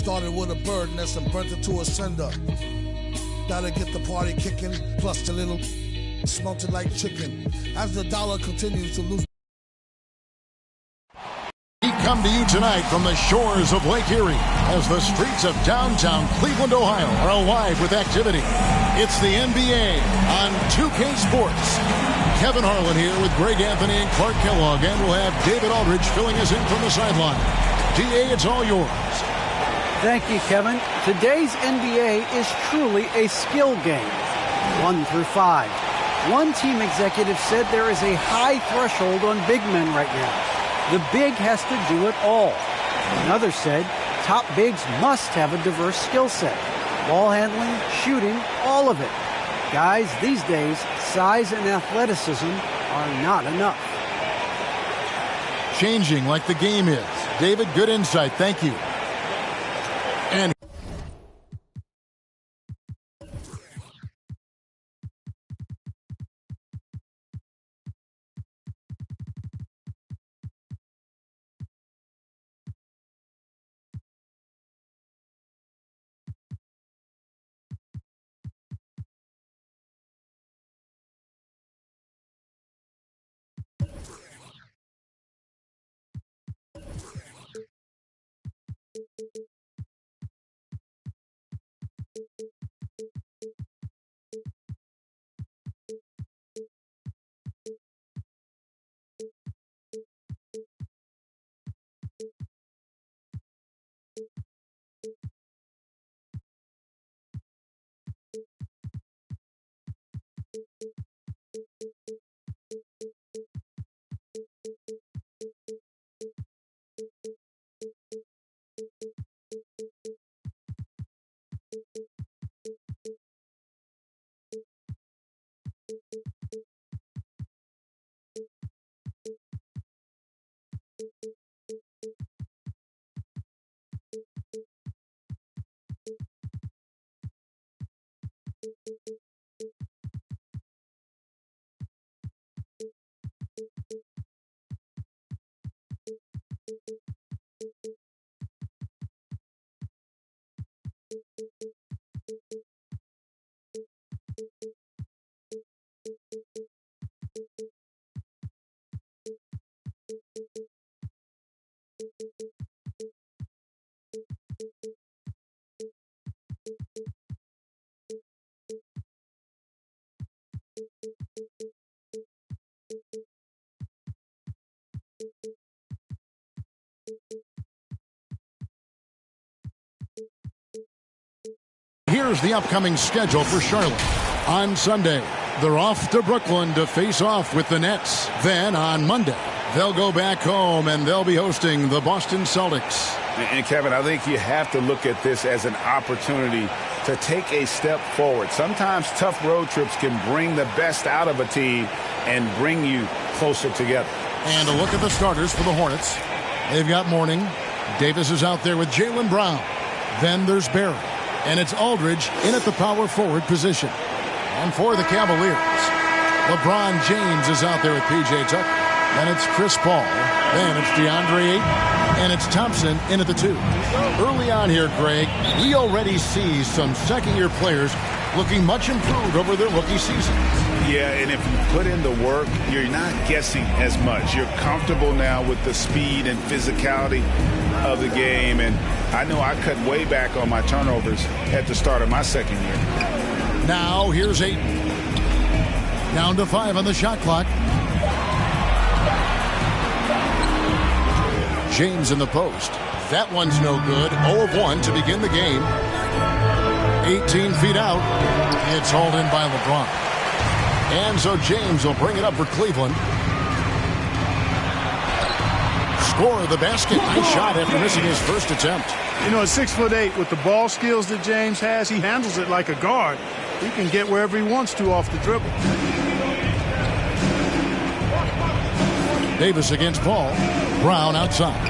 Started with a bird nest and burnt it to a cinder. Gotta get the party kicking, plus the little smelt it like chicken. As the dollar continues to lose. We come to you tonight from the shores of Lake Erie as the streets of downtown Cleveland, Ohio are alive with activity. It's the NBA on 2K Sports. Kevin Harlan here with Greg Anthony and Clark Kellogg, and we'll have David Aldridge filling us in from the sideline. DA, it's all yours. Thank you, Kevin. Today's NBA is truly a skill game, 1 through 5. One team executive said there is a high threshold on big men right now. The big has to do it all. Another said top bigs must have a diverse skill set. Ball handling, shooting, all of it. Guys, these days, size and athleticism are not enough. Changing like the game is. David, good insight. Thank you. And here's the upcoming schedule for Charlotte. On Sunday, they're off to Brooklyn to face off with the Nets. Then on Monday, they'll go back home and they'll be hosting the Boston Celtics. And Kevin, I think you have to look at this as an opportunity to take a step forward. Sometimes tough road trips can bring the best out of a team and bring you closer together. And a look at the starters for the Hornets. They've got Mourning. Davis is out there with Jaylen Brown. Then there's Barron. And it's Aldridge in at the power forward position. And for the Cavaliers, LeBron James is out there with P.J. Tucker. Then it's Chris Paul. Then it's DeAndre Ayton. And it's Thompson in at the 2. Early on here, Greg, we already see some second-year players looking much improved over their rookie season. Yeah, and if you put in the work, you're not guessing as much. You're comfortable now with the speed and physicality of the game. And I know I cut way back on my turnovers at the start of my second year. Now here's Ayton. Down to 5 on the shot clock. James in the post. That one's no good. 0 of 1 to begin the game. 18 feet out. It's hauled in by LeBron. And so James will bring it up for Cleveland. Score the basket. Nice shot after missing his first attempt. You know, at 6'8", with the ball skills that James has, he handles it like a guard. He can get wherever he wants to off the dribble. Davis against Paul. Brown outside.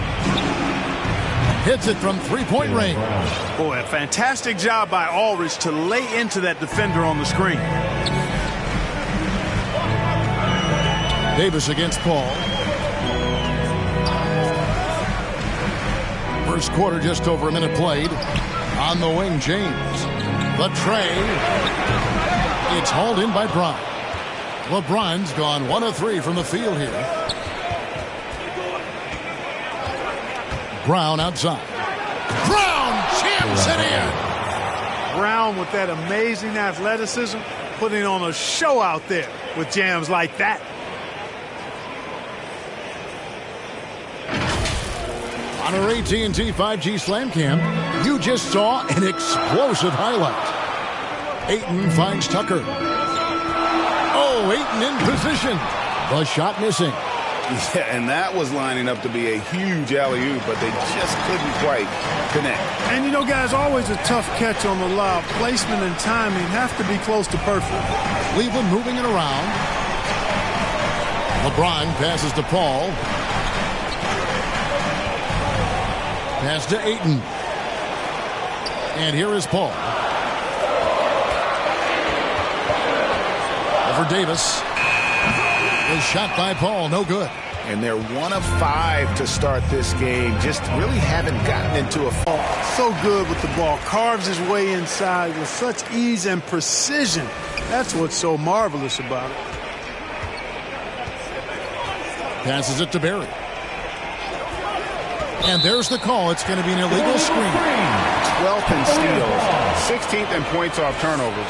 Hits it from three-point range. Boy, a fantastic job by Aldridge to lay into that defender on the screen. Davis against Paul. For First quarter, just over a minute played. On the wing, James. The tray. It's hauled in by Brown. LeBron's gone 1 of 3 from the field here. Brown outside. Brown jams it in. Brown with that amazing athleticism, putting on a show out there with jams like that. On our AT&T 5G Slam Cam, you just saw an explosive highlight. Ayton finds Tucker. Oh, Ayton in position. The shot missing. Yeah, and that was lining up to be a huge alley-oop, but they just couldn't quite connect. And, you know, guys, always a tough catch on the lob. Placement and timing have to be close to perfect. Cleveland moving it around. LeBron passes to Paul. Pass to Ayton. And here is Paul. Over Davis. Is shot by Paul, no good. And they're 1 of 5 to start this game. Just really haven't gotten into a fall. So good with the ball. Carves his way inside with such ease and precision. That's what's so marvelous about it. Passes it to Barry. And there's the call. It's going to be an illegal screen. 12th in steals, 16th in points off turnovers.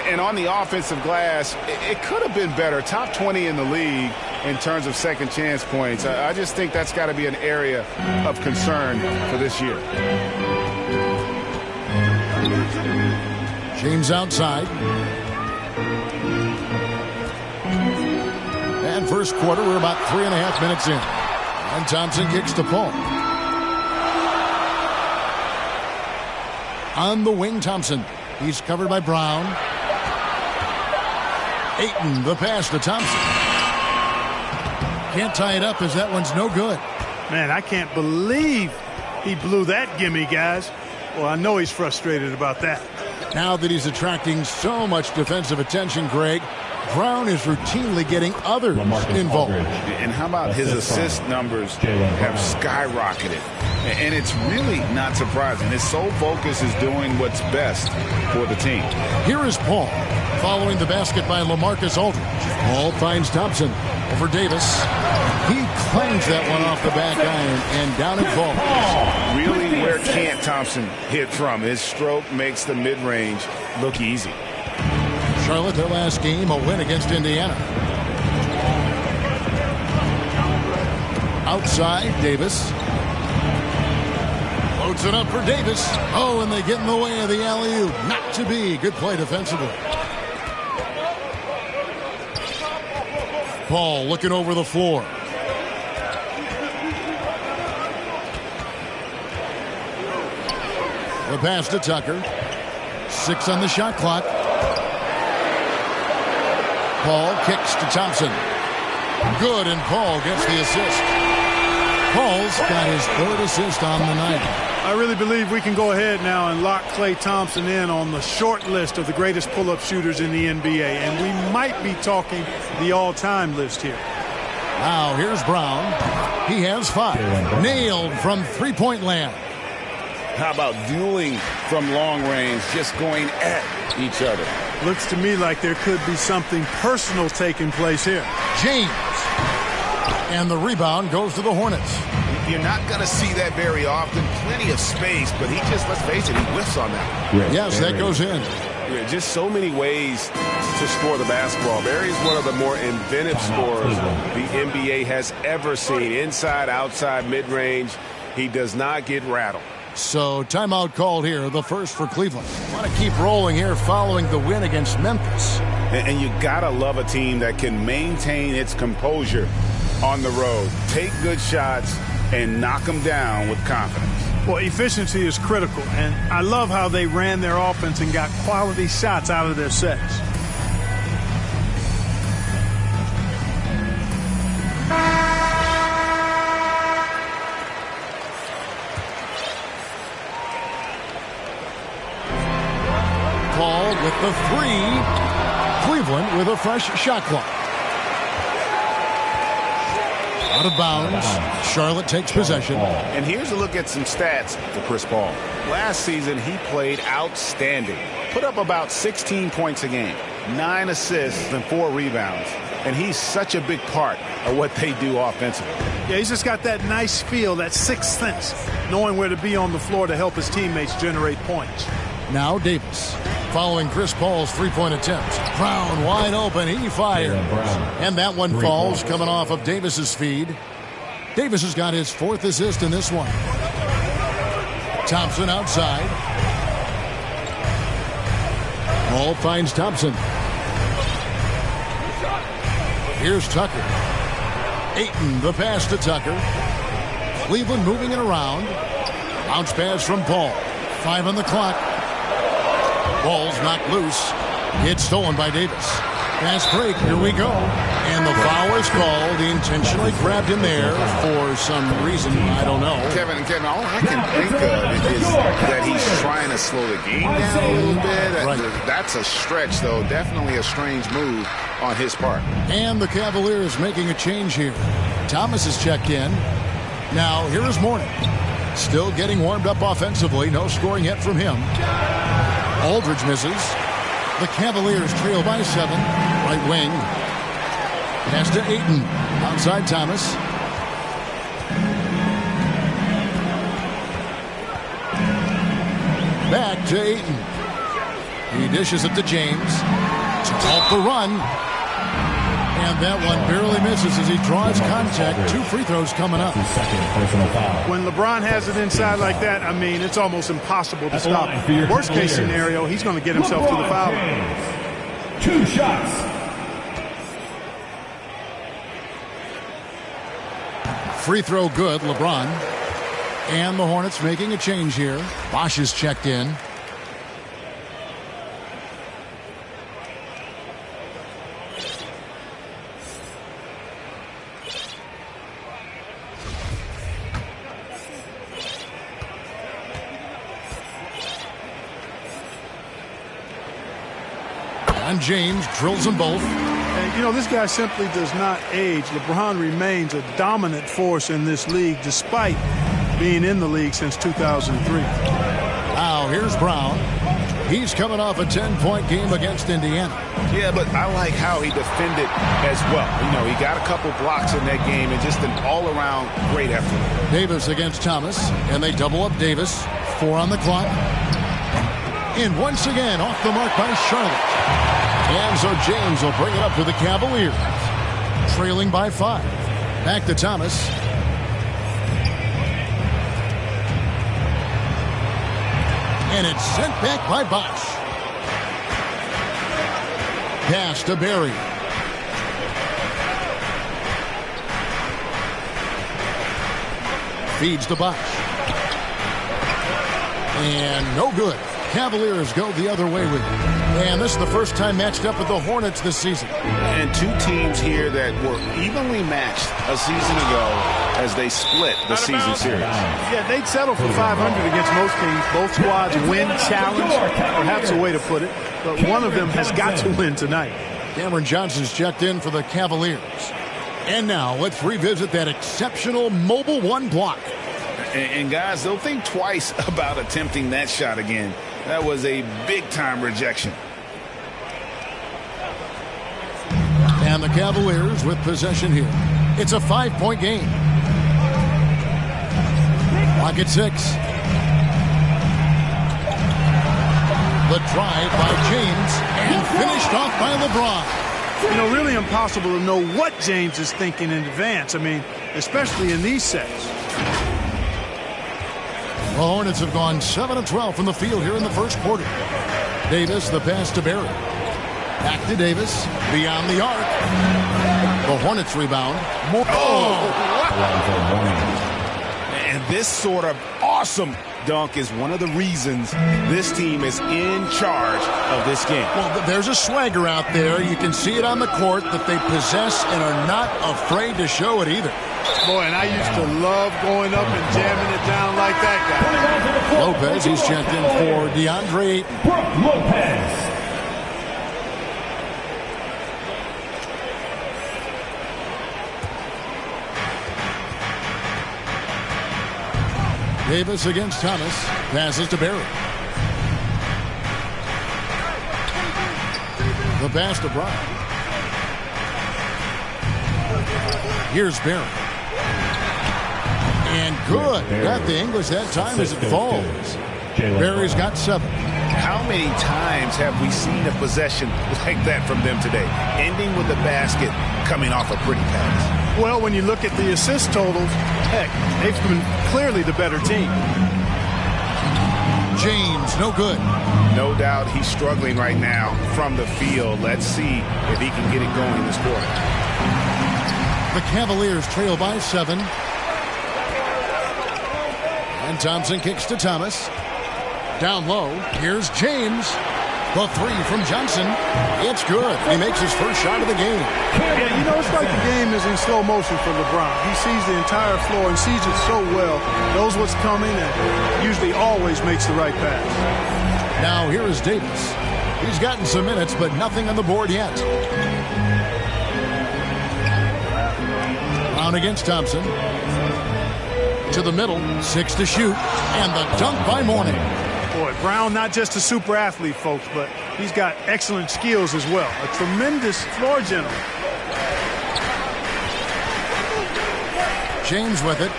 And on the offensive glass, it could have been better. Top 20 in the league in terms of second chance points. I just think that's got to be an area of concern for this year. James outside. And first quarter, we're about 3.5 minutes in. And Thompson kicks to Paul. On the wing, Thompson. He's covered by Brown. Ayton, the pass to Thompson. Can't tie it up as that one's no good. Man, I can't believe he blew that gimme, guys. Well, I know he's frustrated about that. Now that he's attracting so much defensive attention, Greg, Brown is routinely getting others involved. And how about his assist numbers have skyrocketed? And it's really not surprising. His sole focus is doing what's best for the team. Here is Paul following the basket by LaMarcus Aldridge. Paul finds Thompson over Davis. He clangs that one off the back iron and down it falls. Really, where can't Thompson hit from? His stroke makes the mid-range look easy. Charlotte, their last game, a win against Indiana. Outside, Davis. Loads it up for Davis. Oh, and they get in the way of the alley-oop. Not to be. Good play defensively. Paul looking over the floor. The pass to Tucker. 6 on the shot clock. Paul kicks to Thompson. Good, and Paul gets the assist. Paul's got his 3rd assist on the night. I really believe we can go ahead now and lock Klay Thompson in on the short list of the greatest pull-up shooters in the NBA. And we might be talking the all-time list here. Now, here's Brown. He has 5. Nailed from three-point land. How about dueling from long range, just going at each other? Looks to me like there could be something personal taking place here. James. And the rebound goes to the Hornets. You're not going to see that very often. Plenty of space, but he just, let's face it, he whiffs on that. Yes, that goes in. Just so many ways to score the basketball. Barry's one of the more inventive scorers the NBA has ever seen. Inside, outside, mid-range. He does not get rattled. So timeout called here, the first for Cleveland. Want to keep rolling here following the win against Memphis. And you got to love a team that can maintain its composure on the road. Take good shots and knock them down with confidence. Well, efficiency is critical, and I love how they ran their offense and got quality shots out of their sets. Paul with the 3. Cleveland with a fresh shot clock. Out of bounds. Charlotte takes possession. And here's a look at some stats for Chris Paul. Last season, he played outstanding. Put up about 16 points a game, 9 assists, and 4 rebounds. And he's such a big part of what they do offensively. Yeah, he's just got that nice feel, that sixth sense, knowing where to be on the floor to help his teammates generate points. Now Davis, following Chris Paul's three-point attempt. Brown wide open, he fires. And that one falls, coming off of Davis's feed. Davis has got his 4th assist in this one. Thompson outside. Ball finds Thompson. Here's Tucker. Ayton, the pass to Tucker. Cleveland moving it around. Bounce pass from Paul. 5 on the clock. Ball's knocked loose. It's stolen by Davis. Fast break. Here we go. And the foul is called. He intentionally grabbed him there for some reason. I don't know. Kevin, all I can think of is that he's trying to slow the game down a little bit. Right. That's a stretch, though. Definitely a strange move on his part. And the Cavaliers making a change here. Thomas is checked in. Now, here is Mourning. Still getting warmed up offensively. No scoring yet from him. Aldridge misses. The Cavaliers trail by 7. Right wing. Pass to Ayton. Outside Thomas. Back to Ayton. He dishes it to James. Off the run. And that one barely misses as he draws contact. 2 free throws coming up. When LeBron has it inside like that, I mean, it's almost impossible to stop. Worst case scenario, he's going to get himself to the foul line. 2 shots. Free throw good, LeBron. And the Hornets making a change here. Bosch is checked in. And James drills them both. And, you know, this guy simply does not age. LeBron remains a dominant force in this league despite being in the league since 2003. Now here's Brown. He's coming off a 10-point game against Indiana. Yeah, but I like how he defended as well. You know, he got a couple blocks in that game and just an all-around great effort. Davis against Thomas, and they double up Davis. 4 on the clock. And once again, off the mark by Charlotte. And so James will bring it up to the Cavaliers. Trailing by 5. Back to Thomas. And it's sent back by Bosch. Pass to Barry. Feeds to Bosch. And no good. Cavaliers go the other way with it. And this is the first time matched up with the Hornets this season. And 2 teams here that were evenly matched a season ago as they split the season series. Yeah, they'd settle for 500 against most teams. Both squads win, challenge, perhaps a way to put it. But one of them has got to win tonight. Cameron Johnson's checked in for the Cavaliers. And now let's revisit that exceptional mobile 1 block. And guys, they'll think twice about attempting that shot again. That was a big-time rejection. And the Cavaliers with possession here. It's a 5-point game. Clock at 6. The drive by James and finished off by LeBron. You know, really impossible to know what James is thinking in advance. I mean, especially in these sets. The Hornets have gone 7 of 12 from the field here in the first quarter. Davis, the pass to Barry. Back to Davis, beyond the arc. The Hornets rebound. And this sort of awesome dunk is one of the reasons this team is in charge of this game. Well, there's a swagger out there. You can see it on the court that they possess and are not afraid to show it either. Boy, and I used to love going up and jamming it down like that guy. Lopez, he's checked in for DeAndre Ayton. Brook Lopez. Davis against Thomas. Passes to Barron. The pass to Brown. Here's Barron. And good. Got the English that time as it falls. Barry's got 7. How many times have we seen a possession like that from them today? Ending with a basket, coming off a pretty pass. Well, when you look at the assist totals, heck, they've been clearly the better team. James, no good. No doubt he's struggling right now from the field. Let's see if he can get it going this quarter. The Cavaliers trail by 7. And Thompson kicks to Thomas. Down low, here's James. The 3 from Johnson. It's good. He makes his first shot of the game. Yeah, you know, it's like the game is in slow motion for LeBron. He sees the entire floor and sees it so well, knows what's coming, and usually always makes the right pass. Now here is Davis. He's gotten some minutes, but nothing on the board yet. Brown against Thompson. To the middle, 6 to shoot, and the dunk by Mourning. Boy, Brown not just a super athlete, folks, but he's got excellent skills as well. A tremendous floor general. James with it.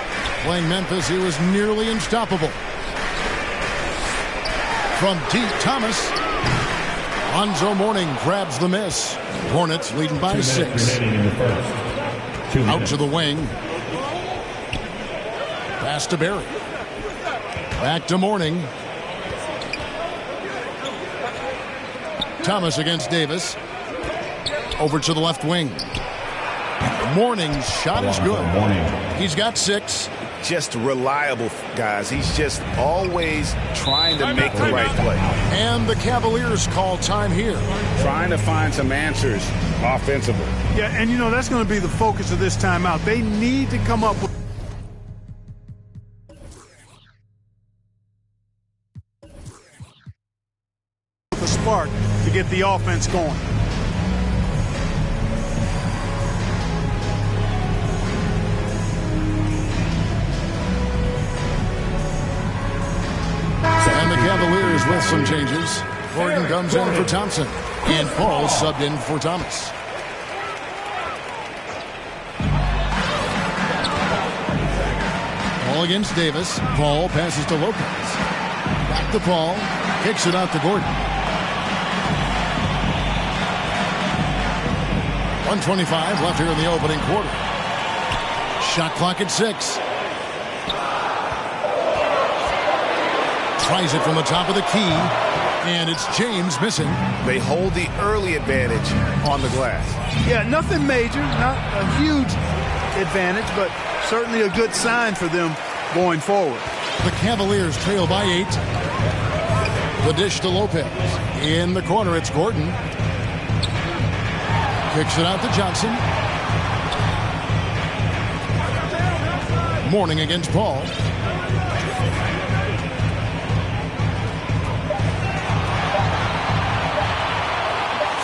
Playing Memphis, he was nearly unstoppable. From deep, Thomas. Lonzo Mourning grabs the miss. Hornets leading by 6. Out to the wing. Pass to Barry. Back to Mourning. Thomas against Davis. Over to the left wing. Mourning's shot is good. He's got 6. Just reliable, guys. He's just always trying to make the right play. And the Cavaliers call time here. Trying to find some answers offensively. Yeah, and you know, that's going to be the focus of this timeout. They need to come up with a spark to get the offense going. And the Cavaliers with some changes. Gordon comes in for Thompson. And Paul subbed in for Thomas. Paul against Davis. Paul passes to Lopez. Back to Paul. Kicks it out to Gordon. 1:25 left here in the opening quarter. Shot clock at 6. Tries it from the top of the key, and it's James missing. They hold the early advantage on the glass. Yeah, nothing major, not a huge advantage, but certainly a good sign for them going forward. The Cavaliers trail by 8. The dish to Lopez. In the corner, it's Gordon. Kicks it out to Johnson. Mourning against Paul.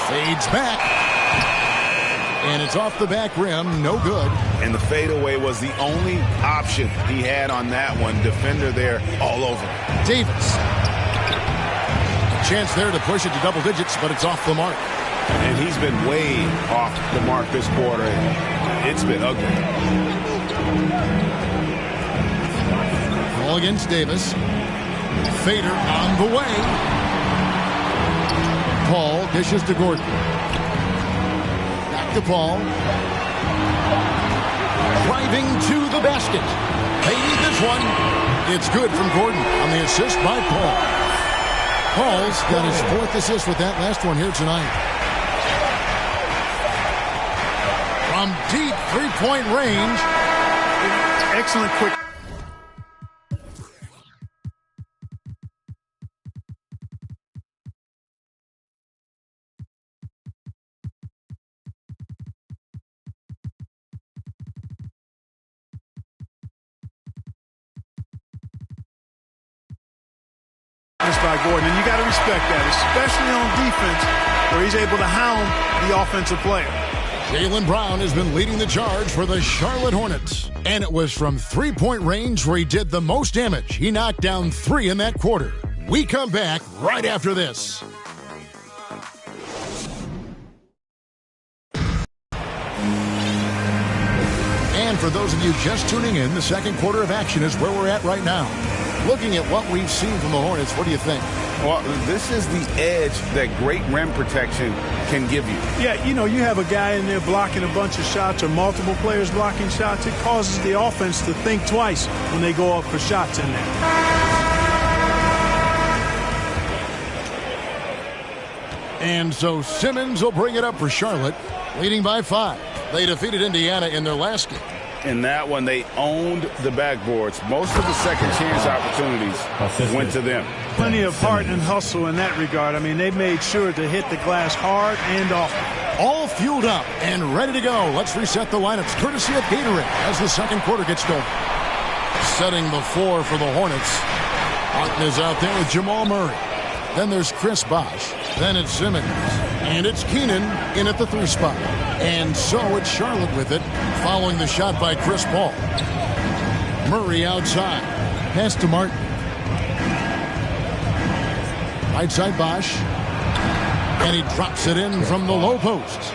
Fades back. And it's off the back rim. No good. And the fadeaway was the only option he had on that one. Defender there all over. Davis. A chance there to push it to double digits, but it's off the mark. And he's been way off the mark this quarter. It's been ugly. Ball against Davis. Fader on the way. Paul dishes to Gordon. Back to Paul. Driving to the basket. They need this one. It's good from Gordon on the assist by Paul. Paul's got his 4th assist with that last one here tonight. From deep three-point range. Excellent quick. By Gordon, and you got to respect that, especially on defense where he's able to hound the offensive player. Jaylen Brown has been leading the charge for the Charlotte Hornets. And it was from three-point range where he did the most damage. He knocked down 3 in that quarter. We come back right after this. And for those of you just tuning in, the second quarter of action is where we're at right now. Looking at what we've seen from the Hornets, what do you think? Well, this is the edge that great rim protection can give you. Yeah, you have a guy in there blocking a bunch of shots or multiple players blocking shots. It causes the offense to think twice when they go up for shots in there. And so Simmons will bring it up for Charlotte, leading by 5. They defeated Indiana in their last game. In that one, they owned the backboards. Most of the second chance opportunities went to them. Plenty of heart and hustle in that regard. I mean, they made sure to hit the glass hard and often. All fueled up and ready to go. Let's reset the lineups courtesy of Gatorade as the second quarter gets going. Setting the floor for the Hornets. Martin is out there with Jamal Murray. Then there's Chris Bosh. Then it's Simmons. And it's Keenan in at the 3 spot. And so it's Charlotte with it, following the shot by Chris Paul. Murray outside. Pass to Martin. Right side Bosh. And he drops it in from the low post.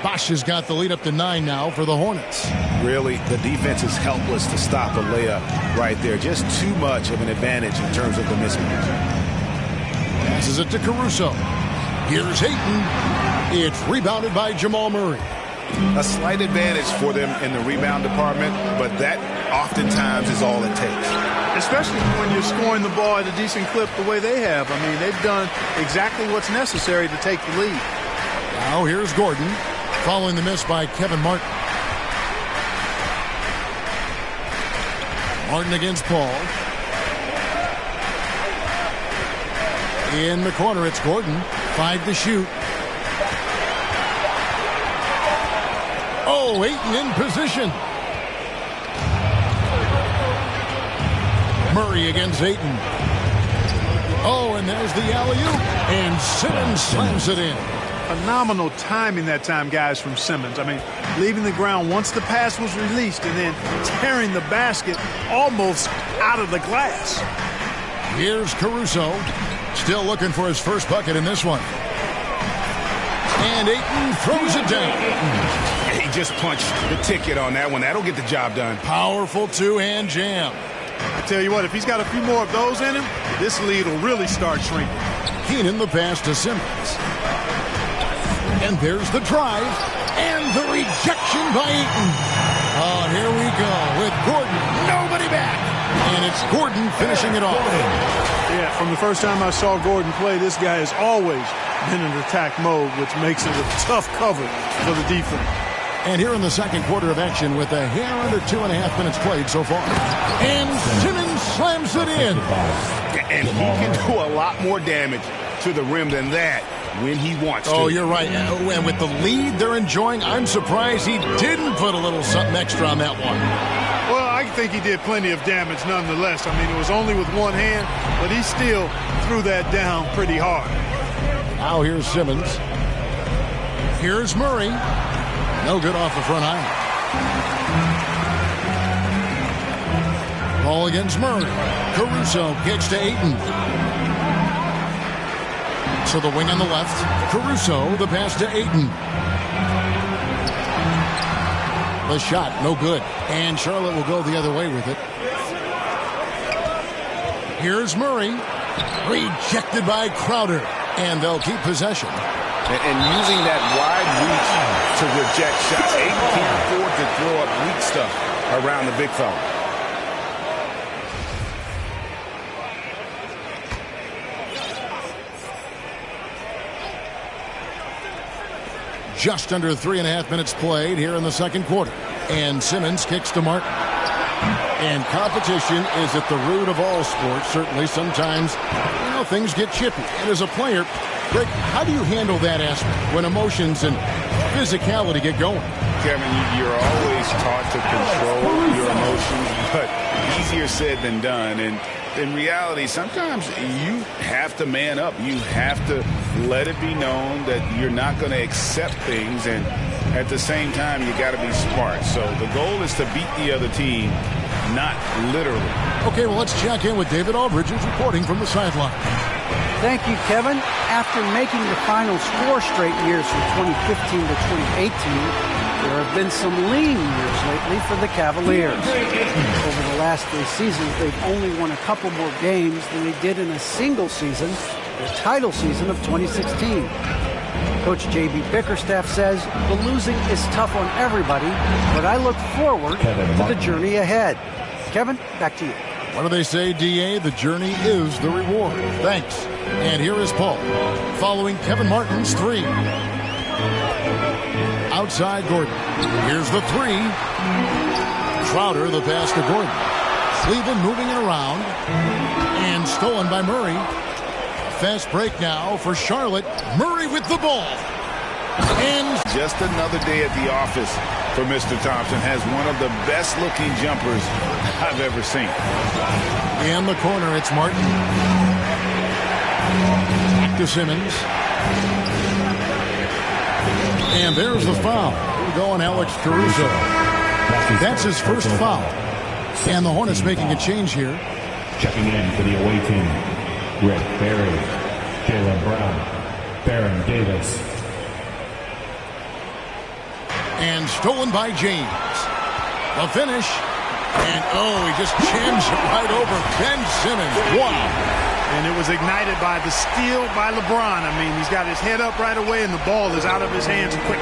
Bosh has got the lead up to 9 now for the Hornets. Really, the defense is helpless to stop a layup right there. Just too much of an advantage in terms of the mismatch. Passes it to Caruso. Here's Hayton. It's rebounded by Jamal Murray. A slight advantage for them in the rebound department, but that oftentimes is all it takes. Especially when you're scoring the ball at a decent clip the way they have. I mean, they've done exactly what's necessary to take the lead. Now here's Gordon, following the miss by Kevin Martin. Martin against Paul. In the corner, it's Gordon. 5 to shoot. Oh, Ayton in position. Murray against Ayton. Oh, and there's the alley-oop. And Simmons slams it in. Phenomenal timing that time, guys, from Simmons. I mean, leaving the ground once the pass was released and then tearing the basket almost out of the glass. Here's Caruso. Still looking for his first bucket in this one. And Ayton throws it down. He just punched the ticket on that one. That'll get the job done. Powerful two-hand jam. I tell you what, if he's got a few more of those in him, this lead will really start shrinking. Keenan the pass to Simmons. And there's the drive. And the rejection by Ayton. Oh, here we go with Gordon. Nobody back. And it's Gordon finishing it off. Yeah, from the first time I saw Gordon play, this guy has always been in attack mode, which makes it a tough cover for the defense. And here in the second quarter of action with a hair under 2.5 minutes played so far. And Simmons slams it in. And he can do a lot more damage to the rim than that when he wants to. Oh, you're right. And with the lead they're enjoying, I'm surprised he didn't put a little something extra on that one. Well, I think he did plenty of damage nonetheless. I mean, it was only with one hand, but he still threw that down pretty hard. Now here's Simmons. Here's Murray. No good off the front iron. Ball against Murray. Caruso kicks to Ayton. To the wing on the left. Caruso, the pass to Ayton. The shot, no good. And Charlotte will go the other way with it. Here's Murray. Rejected by Crowder. And they'll keep possession. And using that wide reach to reject shots. Ayton can't afford to throw up weak stuff around the big fella. Just under 3.5 minutes played here in the second quarter. And Simmons kicks to Martin. And competition is at the root of all sports. Certainly sometimes, things get chippy. And as a player, Rick, how do you handle that aspect when emotions and physicality get going? Kevin, you're always taught to control your emotions, but easier said than done. And in reality, sometimes you have to man up. You have to let it be known that you're not going to accept things, and at the same time, you got to be smart. So the goal is to beat the other team, not literally. Okay, well, let's check in with David Aldridge, who's reporting from the sideline. Thank you, Kevin. After making the finals 4 straight years from 2015 to 2018, there have been some lean years lately for the Cavaliers. Over the last 3 seasons, they've only won a couple more games than they did in a single season, the title season of 2016. Coach J.B. Bickerstaff says the losing is tough on everybody, but I look forward to the journey ahead. Kevin, back to you. What do they say, D.A.? The journey is the reward. Thanks. And here is Paul, following Kevin Martin's 3. Outside Gordon. Here's the 3. Crowder, the pass to Gordon. Cleveland moving it around. And stolen by Murray. Fast break now for Charlotte. Murray with the ball. And just another day at the office for Mr. Thompson. Has one of the best looking jumpers I've ever seen. In the corner, it's Martin. Back to Simmons. And there's the foul. We're going Alex Caruso. That's his first foul. And the Hornets making a change here. Checking in for the away team, Rick Barry, Jaylen Brown, Baron Davis. And stolen by James. The finish. And, he just jams it right over Ben Simmons. Wow. And it was ignited by the steal by LeBron. I mean, he's got his head up right away, and the ball is out of his hands quickly.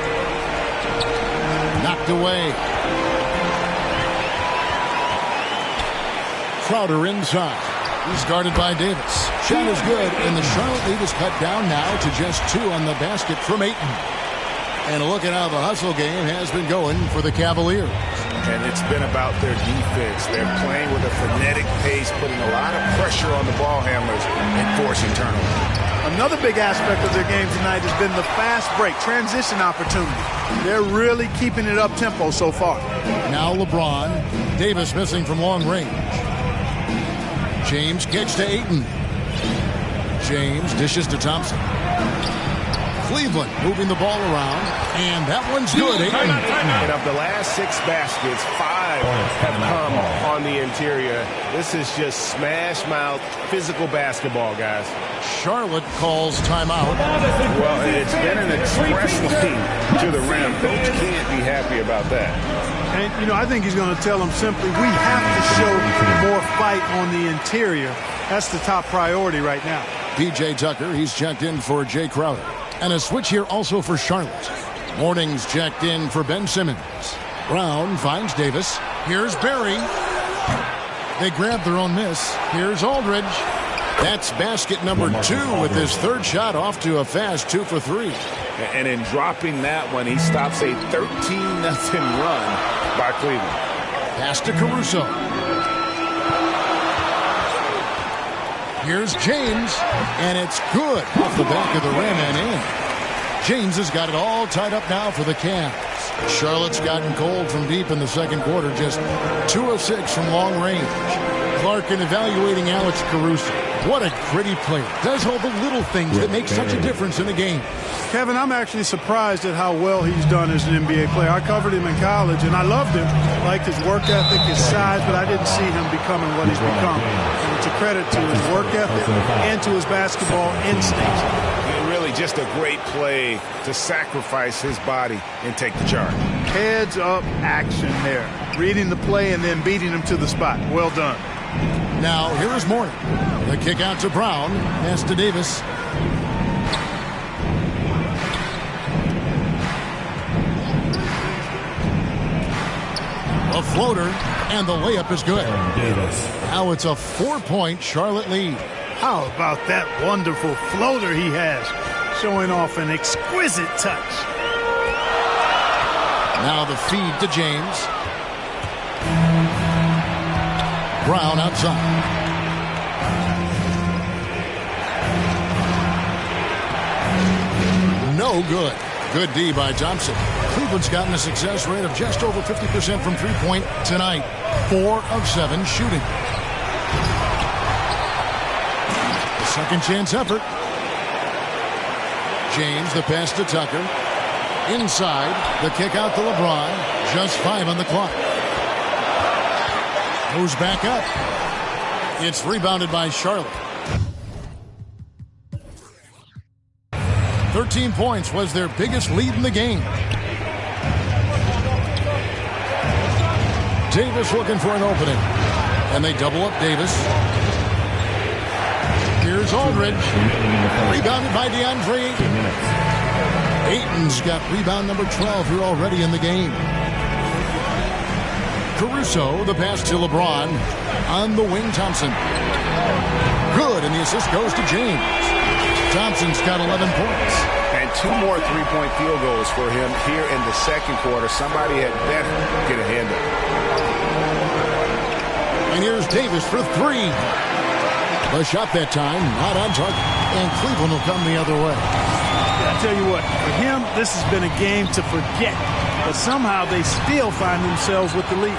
Knocked away. Crowder inside. He's guarded by Davis. Shot is good, and the Charlotte lead is cut down now to just 2 on the basket from Ayton. And look at how the hustle game has been going for the Cavaliers. And it's been about their defense. They're playing with a frenetic pace, putting a lot of pressure on the ball handlers and forcing turnovers. Another big aspect of their game tonight has been the fast break, transition opportunity. They're really keeping it up tempo so far. Now LeBron. Davis missing from long range. James gets to Ayton. James dishes to Thompson. Cleveland moving the ball around, and that one's good. And of the last 6 baskets, 5 have come on the interior. This is just smash-mouth physical basketball, guys. Charlotte calls timeout. Well, it's been an express lane to the rim. Coach can't be happy about that. And, I think he's going to tell them simply, we have to show more fight on the interior. That's the top priority right now. P.J. Tucker, he's checked in for Jay Crowder. And a switch here also for Charlotte. Morning's checked in for Ben Simmons. Brown finds Davis. Here's Barry. They grab their own miss. Here's Aldridge. That's basket number 2 with his 3rd shot off to a fast 2 for 3. And in dropping that one, he stops a 13-0 run by Cleveland. Pass to Caruso. Here's James, and it's good off the back of the rim and in. James has got it all tied up now for the Cavs. Charlotte's gotten cold from deep in the second quarter, just 2 of 6 from long range. Clarkin evaluating Alex Caruso. What a gritty player. Does all the little things that make such a difference in a game. Kevin, I'm actually surprised at how well he's done as an NBA player. I covered him in college, and I loved him. Liked his work ethic, his size, but I didn't see him becoming what he's become. And it's a credit to his work ethic and to his basketball instincts. Really just a great play to sacrifice his body and take the charge. Heads up action there. Reading the play and then beating him to the spot. Well done. Now, here is Morning. The kick out to Brown. Pass to Davis. A floater, and the layup is good. Now it's a 4-point Charlotte lead. How about that wonderful floater he has, showing off an exquisite touch. Now the feed to James. Brown outside. No good. Good D by Thompson. Cleveland's gotten a success rate of just over 50% from three-point tonight. 4 of 7 shooting. Second chance effort. James, the pass to Tucker. Inside, the kick out to LeBron. Just 5 on the clock. Moves back up. It's rebounded by Charlotte. 13 points was their biggest lead in the game. Davis looking for an opening. And they double up Davis. Here's Aldridge. Rebounded by DeAndre Ayton. Ayton's got rebound number 12 here already in the game. Caruso, the pass to LeBron. On the wing, Thompson. Good, and the assist goes to James. Thompson's got 11 points. And 2 more three-point field goals for him here in the second quarter. Somebody had better get a handle. And here's Davis for 3. The shot that time, not on target. And Cleveland will come the other way. I tell you what, for him, this has been a game to forget. But somehow they still find themselves with the lead.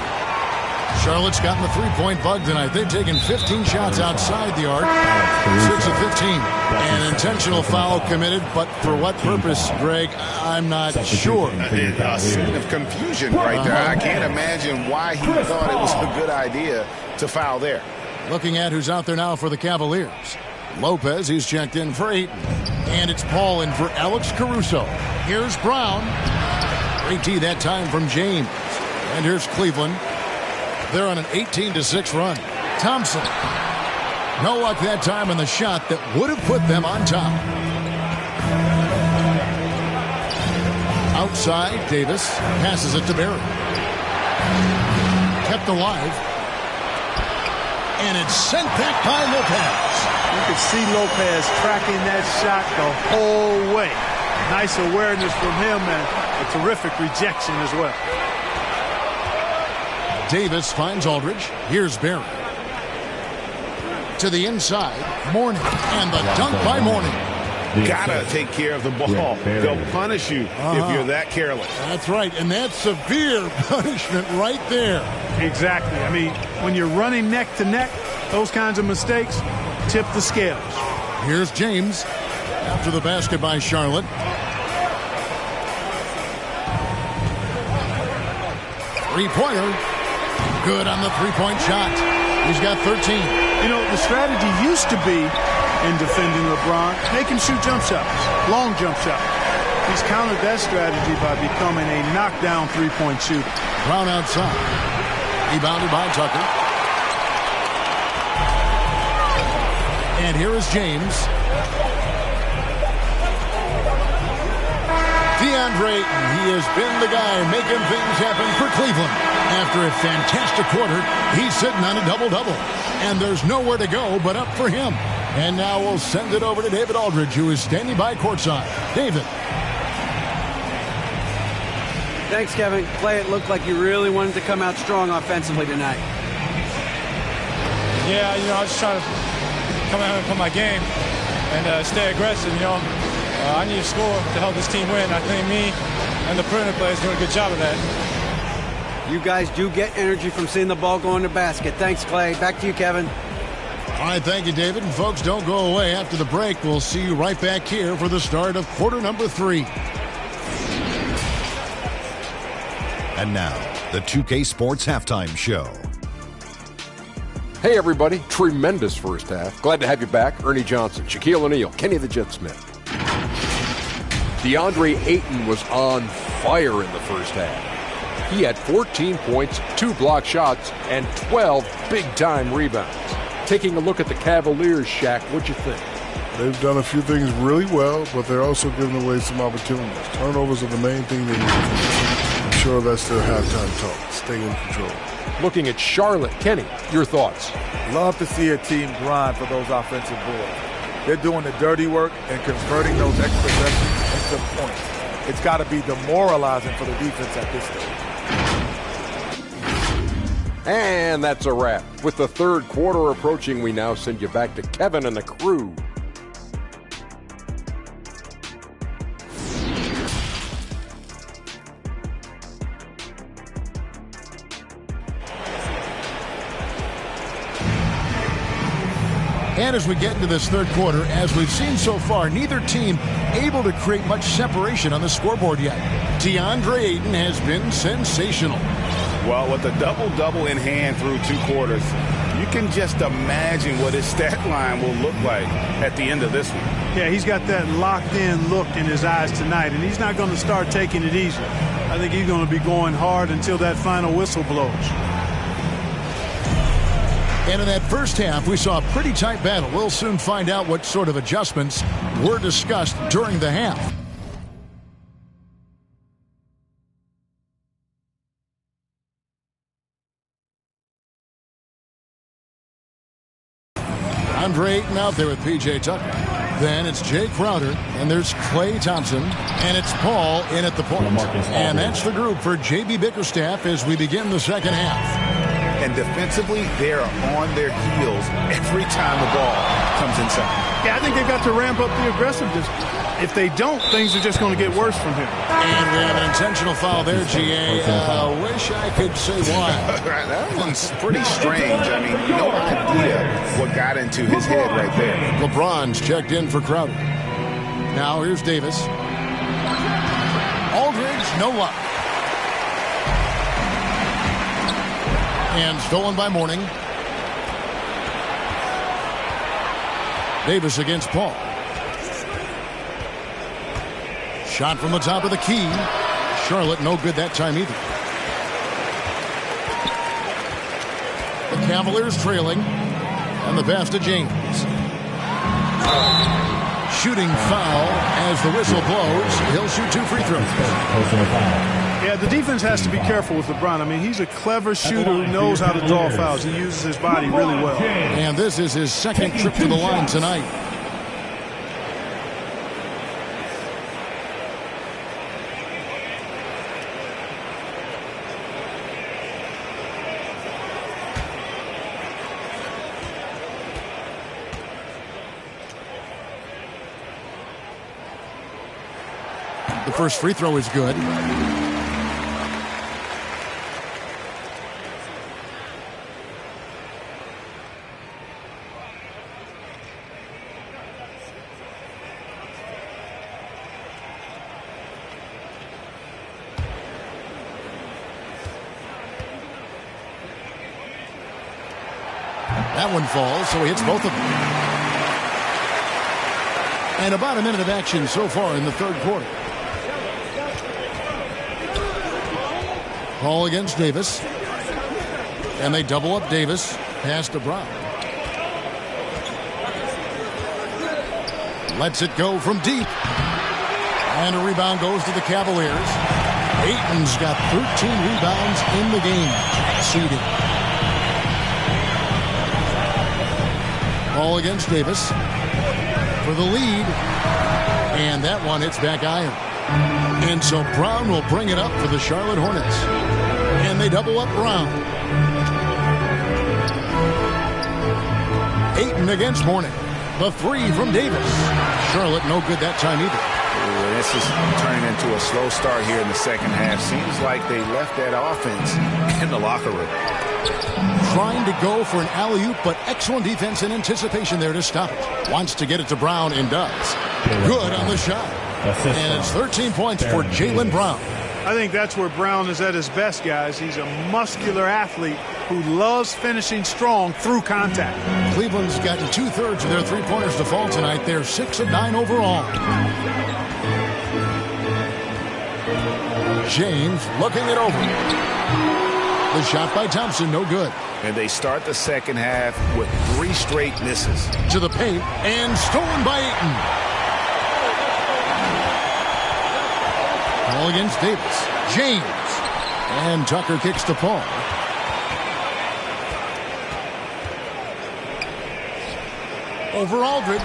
Charlotte's gotten the three-point bug tonight. They've taken 15 shots outside the arc. 6 of 15. An intentional foul committed, but for what purpose, Greg, I'm not sure. A scene of confusion right there. I can't imagine why he thought it was a good idea to foul there. Looking at who's out there now for the Cavaliers. Lopez, he's checked in for Ayton. And it's Paul in for Alex Caruso. Here's Brown. Great D that time from James. And here's Cleveland. They're on an 18-6 run. Thompson. No luck that time on the shot that would have put them on top. Outside, Davis passes it to Barry. Kept alive. And it's sent back by Lopez. You can see Lopez tracking that shot the whole way. Nice awareness from him and a terrific rejection as well. Davis finds Aldridge. Here's Barry. To the inside. Mourning. And the dunk by Mourning. Gotta take care of the ball. They'll punish you if you're that careless. That's right. And that's severe punishment right there. Exactly. I mean, when you're running neck to neck, those kinds of mistakes tip the scales. Here's James. After the basket by Charlotte. Three-pointer. Good on the three-point shot. He's got 13. You know, the strategy used to be in defending LeBron, make him shoot jump shots, long jump shots. He's countered that strategy by becoming a knockdown three-point shooter. Brown outside. Rebounded by Tucker. And here is James. DeAndre Ayton, he has been the guy making things happen for Cleveland. After a fantastic quarter, he's sitting on a double-double. And there's nowhere to go but up for him. And now we'll send it over to David Aldridge, who is standing by courtside. David. Thanks, Kevin. Clay, it looked like you really wanted to come out strong offensively tonight. Yeah, you know, I was just trying to come out and play my game and stay aggressive, you know. I need to score to help this team win. I think me and the perimeter players doing a good job of that. You guys do get energy from seeing the ball go in the basket. Thanks, Clay. Back to you, Kevin. All right, thank you, David. And folks, don't go away. After the break, we'll see you right back here for the start of quarter number 3. And now, the 2K Sports Halftime Show. Hey, everybody. Tremendous first half. Glad to have you back. Ernie Johnson, Shaquille O'Neal, Kenny the Jet Smith. DeAndre Ayton was on fire in the first half. He had 14 points, 2 block shots, and 12 big-time rebounds. Taking a look at the Cavaliers, Shaq, what'd you think? They've done a few things really well, but they're also giving away some opportunities. Turnovers are the main thing they need to do. I'm sure that's their halftime talk. Stay in control. Looking at Charlotte, Kenny, your thoughts? Love to see a team grind for those offensive boards. They're doing the dirty work and converting those extra possessions into points. It's got to be demoralizing for the defense at this stage. And that's a wrap. With the third quarter approaching, we now send you back to Kevin and the crew. And as we get into this third quarter, as we've seen so far, neither team able to create much separation on the scoreboard yet. DeAndre Ayton has been sensational. Well, with a double-double in hand through 2 quarters, you can just imagine what his stat line will look like at the end of this one. Yeah, he's got that locked-in look in his eyes tonight, and he's not going to start taking it easy. I think he's going to be going hard until that final whistle blows. And in that first half, we saw a pretty tight battle. We'll soon find out what sort of adjustments were discussed during the half. Andre Ayton out there with P.J. Tucker. Then it's Jay Crowder, and there's Klay Thompson, and it's Paul in at the point. And that's the group for J.B. Bickerstaff as we begin the second half. And defensively, they are on their heels every time the ball comes inside. Yeah, I think they've got to ramp up the aggressiveness. If they don't, things are just going to get worse from here. And we have an intentional foul there, G.A. Wish I could say why. That one's pretty strange. I mean, no idea what got into his head right there. LeBron's checked in for Crowder. Now here's Davis. Aldridge, no luck. And stolen by Mourning. Davis against Paul. Shot from the top of the key. Charlotte no good that time either. The Cavaliers trailing. And the pass to James. Shooting foul as the whistle blows. He'll shoot 2 free throws. Yeah, the defense has to be careful with LeBron. I mean, he's a clever shooter who knows how to draw fouls. He uses his body really well. And this is his second trip to the line tonight. The first free throw is good. That one falls, so he hits both of them. And about a minute of action so far in the third quarter. Paul against Davis. And they double up Davis. Pass to Brown. Lets it go from deep. And a rebound goes to the Cavaliers. Ayton's got 13 rebounds in the game. Seeding. Paul against Davis for the lead. And that one hits back iron. And so Brown will bring it up for the Charlotte Hornets. And they double up Brown. Ayton against Mourning. The 3 from Davis. Charlotte no good that time either. This is turning into a slow start here in the second half. Seems like they left that offense in the locker room. Trying to go for an alley-oop, but excellent defense and anticipation there to stop it. Wants to get it to Brown and does. Good on the shot. And it's 13 points for Jaylen Brown. I think that's where Brown is at his best, guys. He's a muscular athlete who loves finishing strong through contact. Cleveland's gotten 2/3 of their three-pointers to fall tonight. They're 6 of 9 overall. James looking it over. The shot by Thompson, no good. And they start the second half with 3 straight misses. To the paint and stolen by Ayton. Paul against Davis. James. And Tucker kicks to Paul. Over Aldridge.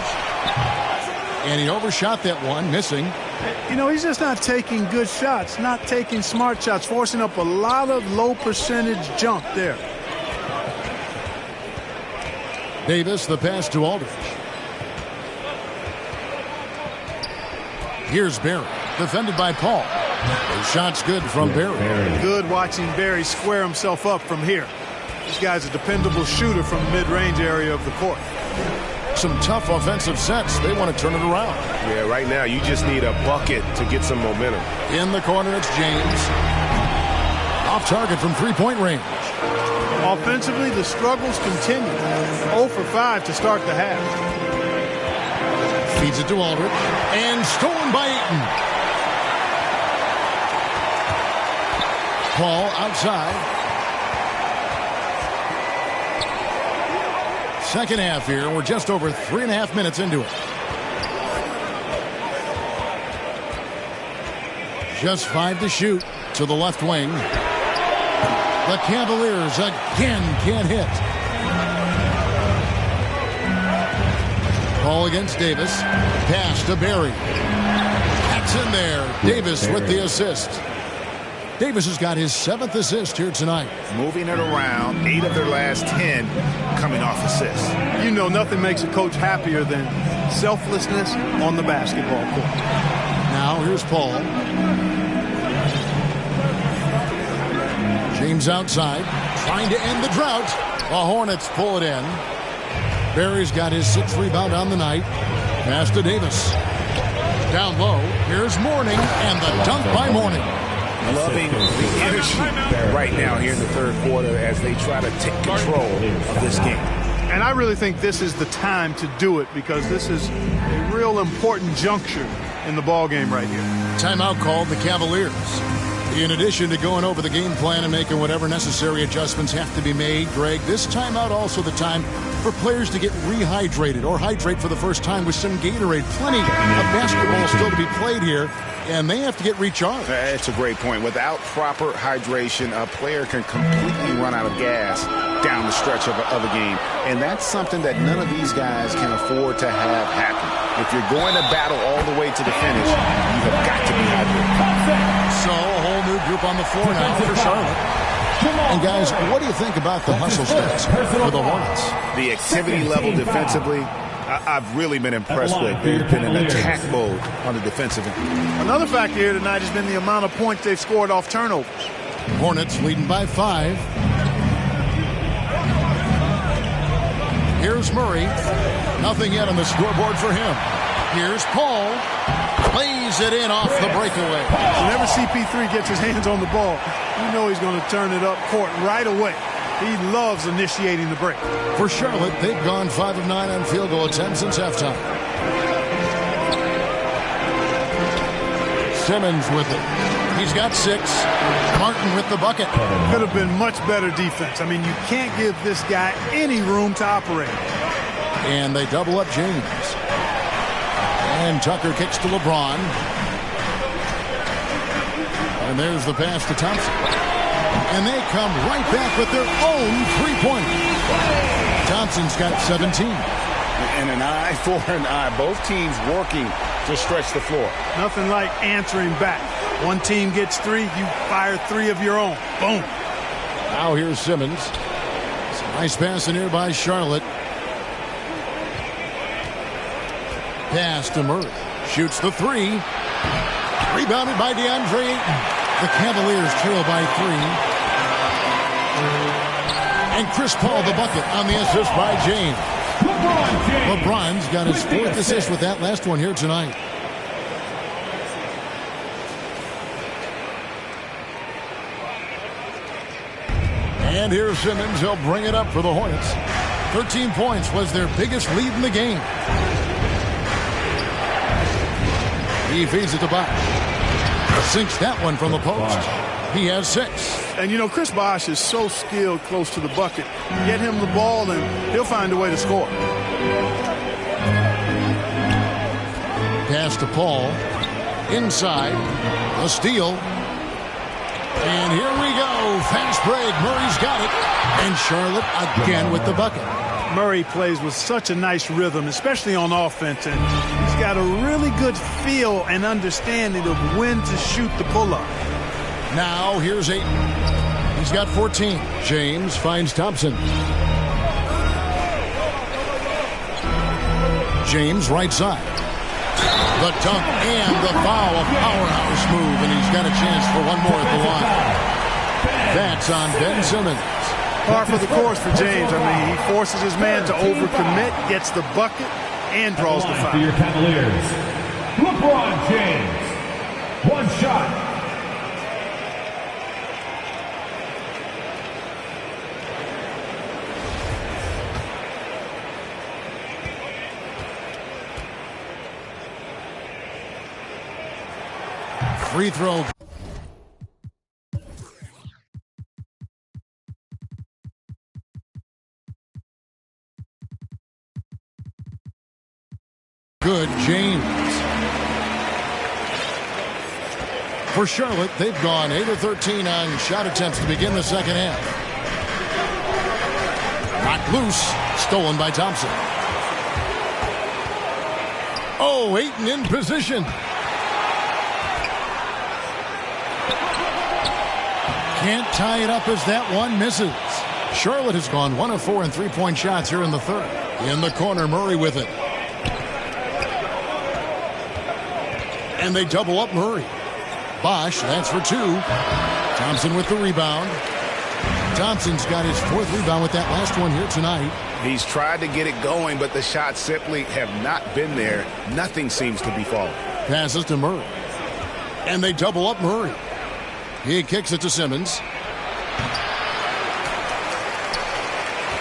And he overshot that one, missing. You know, he's just not taking good shots, not taking smart shots, forcing up a lot of low percentage jump there. Davis, the pass to Aldridge. Here's Barry, defended by Paul. The shot's good from Barry. Good watching Barry square himself up from here. This guy's a dependable shooter from the mid-range area of the court. some tough offensive sets. They want to turn it around. Yeah, right now you just need a bucket to get some momentum. In the corner, it's James. Off target from three-point range. Offensively, the struggles continue. 0 for 5 to start the half. Feeds it to Aldridge. And stolen by Ayton. Paul outside. Second half here. We're just over 3.5 minutes into it. Just 5 to shoot to the left wing. The Cavaliers again can't hit. Ball against Davis. Pass to Barry. That's in there. Davis with the assist. Davis has got his 7th assist here tonight. Moving it around, 8 of their last 10 coming off assists. You know, nothing makes a coach happier than selflessness on the basketball court. Now here's Paul. James outside, trying to end the drought. The Hornets pull it in. Barry's got his 6th rebound on the night. Pass to Davis. Down low, here's Mourning, and the dunk by Mourning. Loving the energy right now here in the third quarter as they try to take control of this game. And I really think this is the time to do it because this is a real important juncture in the ball game right here. Timeout called the Cavaliers. In addition to going over the game plan and making whatever necessary adjustments have to be made, Greg, this timeout also the time for players to get rehydrated or hydrate for the first time with some Gatorade. Plenty of basketball still to be played here, and they have to get recharged. That's a great point. Without proper hydration, a player can completely run out of gas down the stretch of a game, and that's something that none of these guys can afford to have happen. If you're going to battle all the way to the finish, you have got to be hydrated. So a whole new group on the floor now for Charlotte. And guys, what do you think about the hustle stats for the Hornets? The activity level defensively, I've really been impressed with. They've been in attack mode on the defensive end. Another factor here tonight has been the amount of points they've scored off turnovers. Hornets leading by 5. Here's Murray. Nothing yet on the scoreboard for him. Here's Paul. Plays it in off the breakaway. Whenever CP3 gets his hands on the ball, you know he's going to turn it up court right away. He loves initiating the break. For Charlotte, they've gone 5 of 9 on field goal attempts since halftime. Simmons with it. He's got 6. Martin with the bucket. Could have been much better defense. I mean, you can't give this guy any room to operate. And they double up James. And Tucker kicks to LeBron. And there's the pass to Thompson. And they come right back with their own 3-pointer. Thompson's got 17. And an eye for an eye. Both teams working to stretch the floor. Nothing like answering back. One team gets 3, you fire 3 of your own. Boom. Now here's Simmons. Some nice pass in here by Charlotte. Pass to Murray. Shoots the 3. Rebounded by DeAndre Ayton. The Cavaliers trail by 3. And Chris Paul the bucket on the assist by James. LeBron's got his 4th assist with that last one here tonight. And here's Simmons. He'll bring it up for the Hornets. 13 points was their biggest lead in the game. He feeds it to Bosh. Sinks that one from the post. He has 6. And, you know, Chris Bosh is so skilled close to the bucket. Get him the ball, and he'll find a way to score. Pass to Paul. Inside. A steal. And here we go. Fast break. Murray's got it. And Charlotte again with the bucket. Murray plays with such a nice rhythm, especially on offense, and he's got a really good feel and understanding of when to shoot the pull-up. Now here's Ayton. He's got 14. James finds Thompson. James right side. The dunk and the foul, a powerhouse move, and he's got a chance for one more at the line. That's on Ben Simmons. Par for the course for James. I mean, he forces his man to overcommit, gets the bucket, and draws the foul. For your Cavaliers, LeBron James. One shot. Free throw. Good, James. For Charlotte, they've gone 8 of 13 on shot attempts to begin the second half. Knocked loose, stolen by Thompson. Oh, Ayton in position. Can't tie it up as that one misses. Charlotte has gone 1 of 4 in three-point shots here in the third. In the corner, Murray with it. And they double up Murray. Bosch, that's for 2. Thompson with the rebound. Thompson's got his 4th rebound with that last one here tonight. He's tried to get it going, but the shots simply have not been there. Nothing seems to be falling. Passes to Murray. And they double up Murray. He kicks it to Simmons.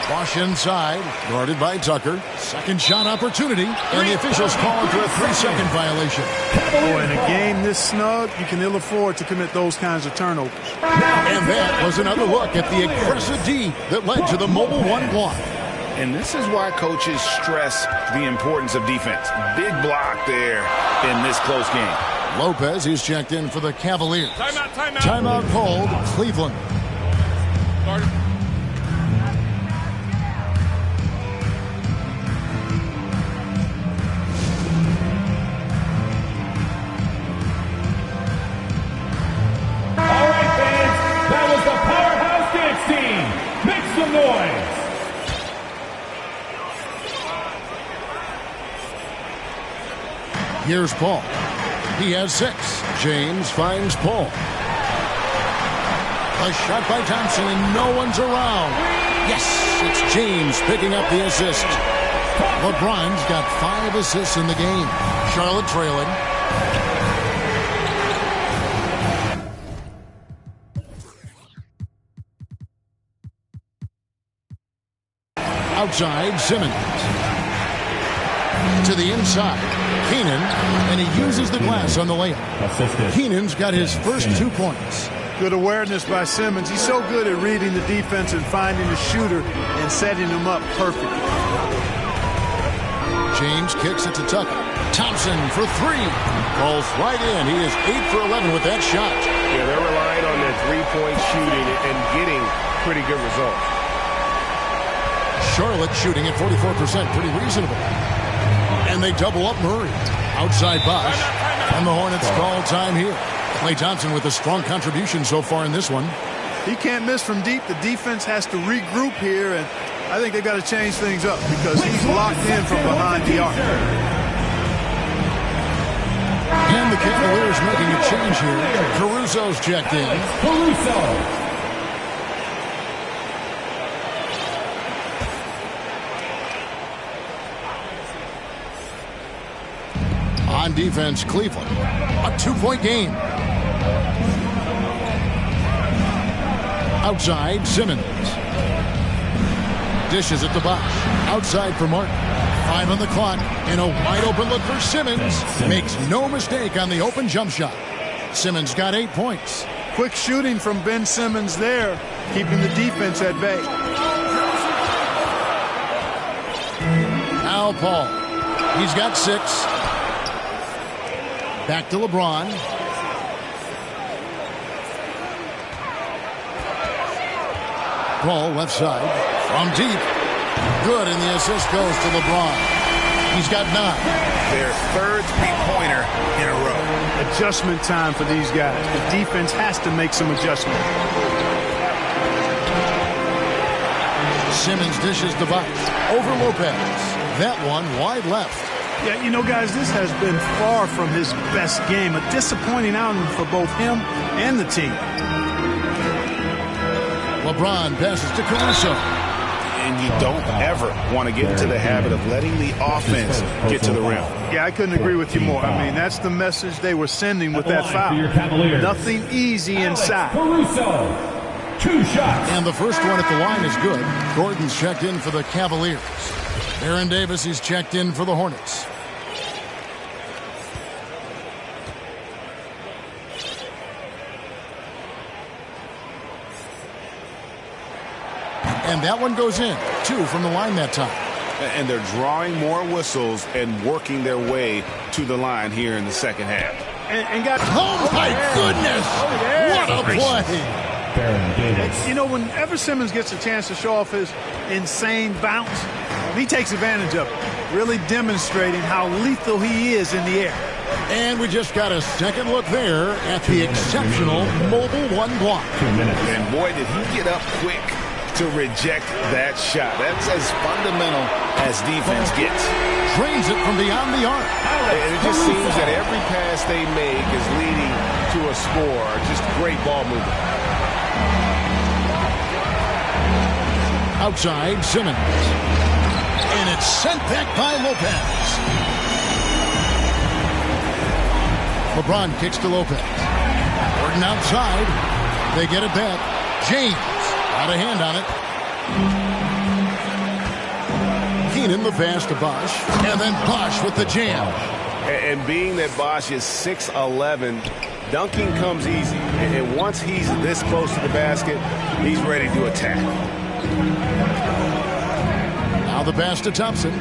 Bosch inside, guarded by Tucker. Second shot opportunity, and the officials calling for a 3-second violation. Oh, in a game this snug, you can ill afford to commit those kinds of turnovers. And that was another look at the aggressive D that led to the mobile 1 block. And this is why coaches stress the importance of defense. Big block there in this close game. Lopez, he's checked in for the Cavaliers. Timeout. Timeout called, Cleveland. Started. All right, fans, that was the Powerhouse Dance Team. Make some noise. Here's Paul. He has 6. James finds Paul. A shot by Thompson, and no one's around. Yes, it's James picking up the assist. LeBron's got 5 assists in the game. Charlotte trailing. Outside, Simmons. To the inside, Keenan, and he uses the glass on the layup. Keenan's got his first 2 points. Good awareness by Simmons. He's so good at reading the defense and finding the shooter and setting him up perfectly. James kicks it to Tucker. Thompson for 3. Falls right in. He is 8 for 11 with that shot. Yeah, they're relying on their three-point shooting and getting pretty good results. Charlotte shooting at 44%, pretty reasonable. And they double up Murray. Outside Bosch. And the Hornets call time here. Klay Thompson with a strong contribution so far in this one. He can't miss from deep. The defense has to regroup here, and I think they've got to change things up because he's locked in from behind the arc. And the Cavaliers making a change here. Caruso's checked in. Caruso. On defense, Cleveland. A 2-point game. Outside, Simmons. Dishes at the box. Outside for Martin. 5 on the clock. And a wide open look for Simmons. Makes no mistake on the open jump shot. Simmons got 8 points. Quick shooting from Ben Simmons there, keeping the defense at bay. Now Paul. He's got 6. Back to LeBron. Paul left side. From deep. Good, and the assist goes to LeBron. He's got 9. Their 3rd three-pointer in a row. Adjustment time for these guys. The defense has to make some adjustment. Simmons dishes the box. Over Lopez. That one wide left. Yeah, you know, guys, this has been far from his best game. A disappointing outing for both him and the team. LeBron passes to Caruso. And you don't ever want to get into the habit of letting the offense get to the rim. Yeah, I couldn't agree with you more. I mean, that's the message they were sending with that foul. Nothing easy inside. Caruso, 2 shots. And the first one at the line is good. Gordon's checked in for the Cavaliers. Baron Davis, he's checked in for the Hornets. And that one goes in. 2 from the line that time. And they're drawing more whistles and working their way to the line here in the second half. Oh, my goodness! What a play! Baron Davis. You know, whenever Simmons gets a chance to show off his insane bounce, he takes advantage of it, really demonstrating how lethal he is in the air. And we just got a second look there at the exceptional mobile 1 block. 2 minutes. And boy, did he get up quick to reject that shot. That's as fundamental as defense gets. Drains it from beyond the arc. And it just seems that every pass they make is leading to a score. Just great ball movement. Outside, Simmons. And it's sent back by Lopez. LeBron kicks to Lopez. Gordon outside. They get it back. James. Got a hand on it. Keenan the pass to Bosh. And then Bosh with the jam. And being that Bosh is 6'11", dunking comes easy. And once he's this close to the basket, he's ready to attack. Now the pass to Thompson.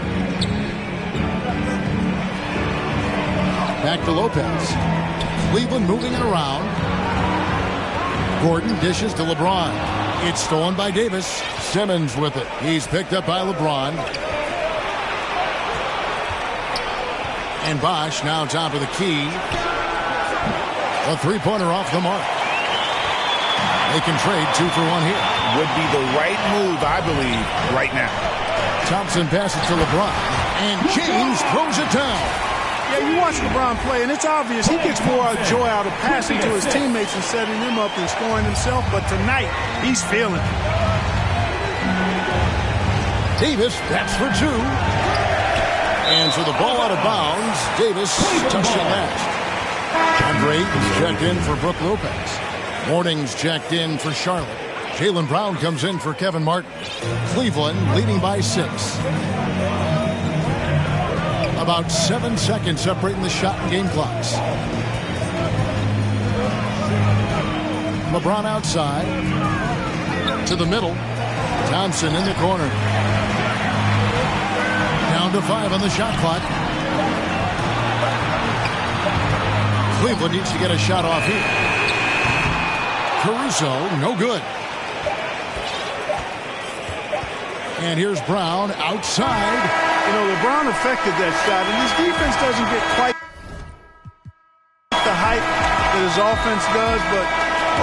Back to Lopez. Cleveland moving it around. Gordon dishes to LeBron. It's stolen by Davis. Simmons with it. He's picked up by LeBron. And Bosh now top of the key. A 3-pointer off the mark. They can trade 2 for 1 here. Would be the right move, I believe, right now. Thompson passes to LeBron. And James throws it down. Yeah, you watch LeBron play, and it's obvious he gets more joy out of passing to his teammates and setting them up than scoring himself. But tonight, he's feeling it. Davis, that's for 2. And so the ball out of bounds. Davis touched it last. Andre is checked in for Brook Lopez. Morning's checked in for Charlotte. Jaylen Brown comes in for Kevin Martin. Cleveland leading by 6. About 7 seconds separating the shot and game clocks. LeBron outside. To the middle. Thompson in the corner. Down to 5 on the shot clock. Cleveland needs to get a shot off here. Caruso, no good. And here's Brown outside. You know, LeBron affected that shot, and his defense doesn't get quite the height that his offense does, but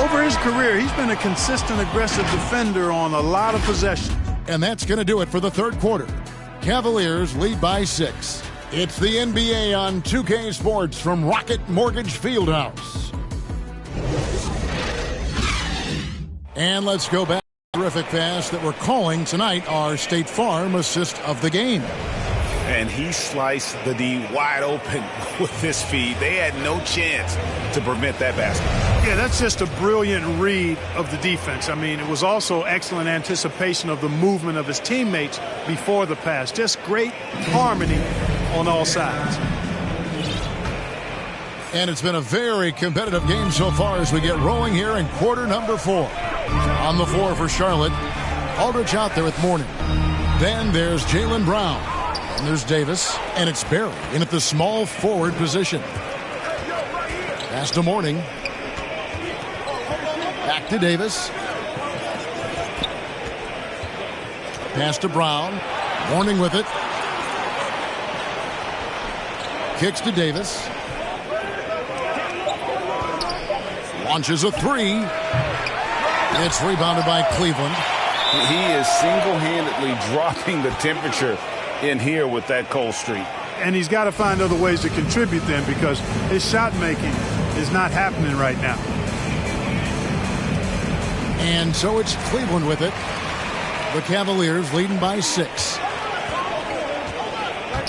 over his career, he's been a consistent, aggressive defender on a lot of possessions. And that's going to do it for the third quarter. Cavaliers lead by 6. It's the NBA on 2K Sports from Rocket Mortgage Fieldhouse. And let's go back. Terrific pass that we're calling tonight our State Farm assist of the game. And he sliced the D wide open with this feed. They had no chance to prevent that basket. Yeah, that's just a brilliant read of the defense. I mean, it was also excellent anticipation of the movement of his teammates before the pass. Just great harmony on all sides. And it's been a very competitive game so far as we get rolling here in quarter number 4. On the floor for Charlotte, Aldridge out there with Morning. Then there's Jaylen Brown. And there's Davis. And it's Barry in at the small forward position. Pass to Morning. Back to Davis. Pass to Brown. Morning with it. Kicks to Davis. Launches a 3. It's rebounded by Cleveland. He is single-handedly dropping the temperature in here with that cold streak. And he's got to find other ways to contribute then, because his shot making is not happening right now. And so it's Cleveland with it. The Cavaliers leading by 6.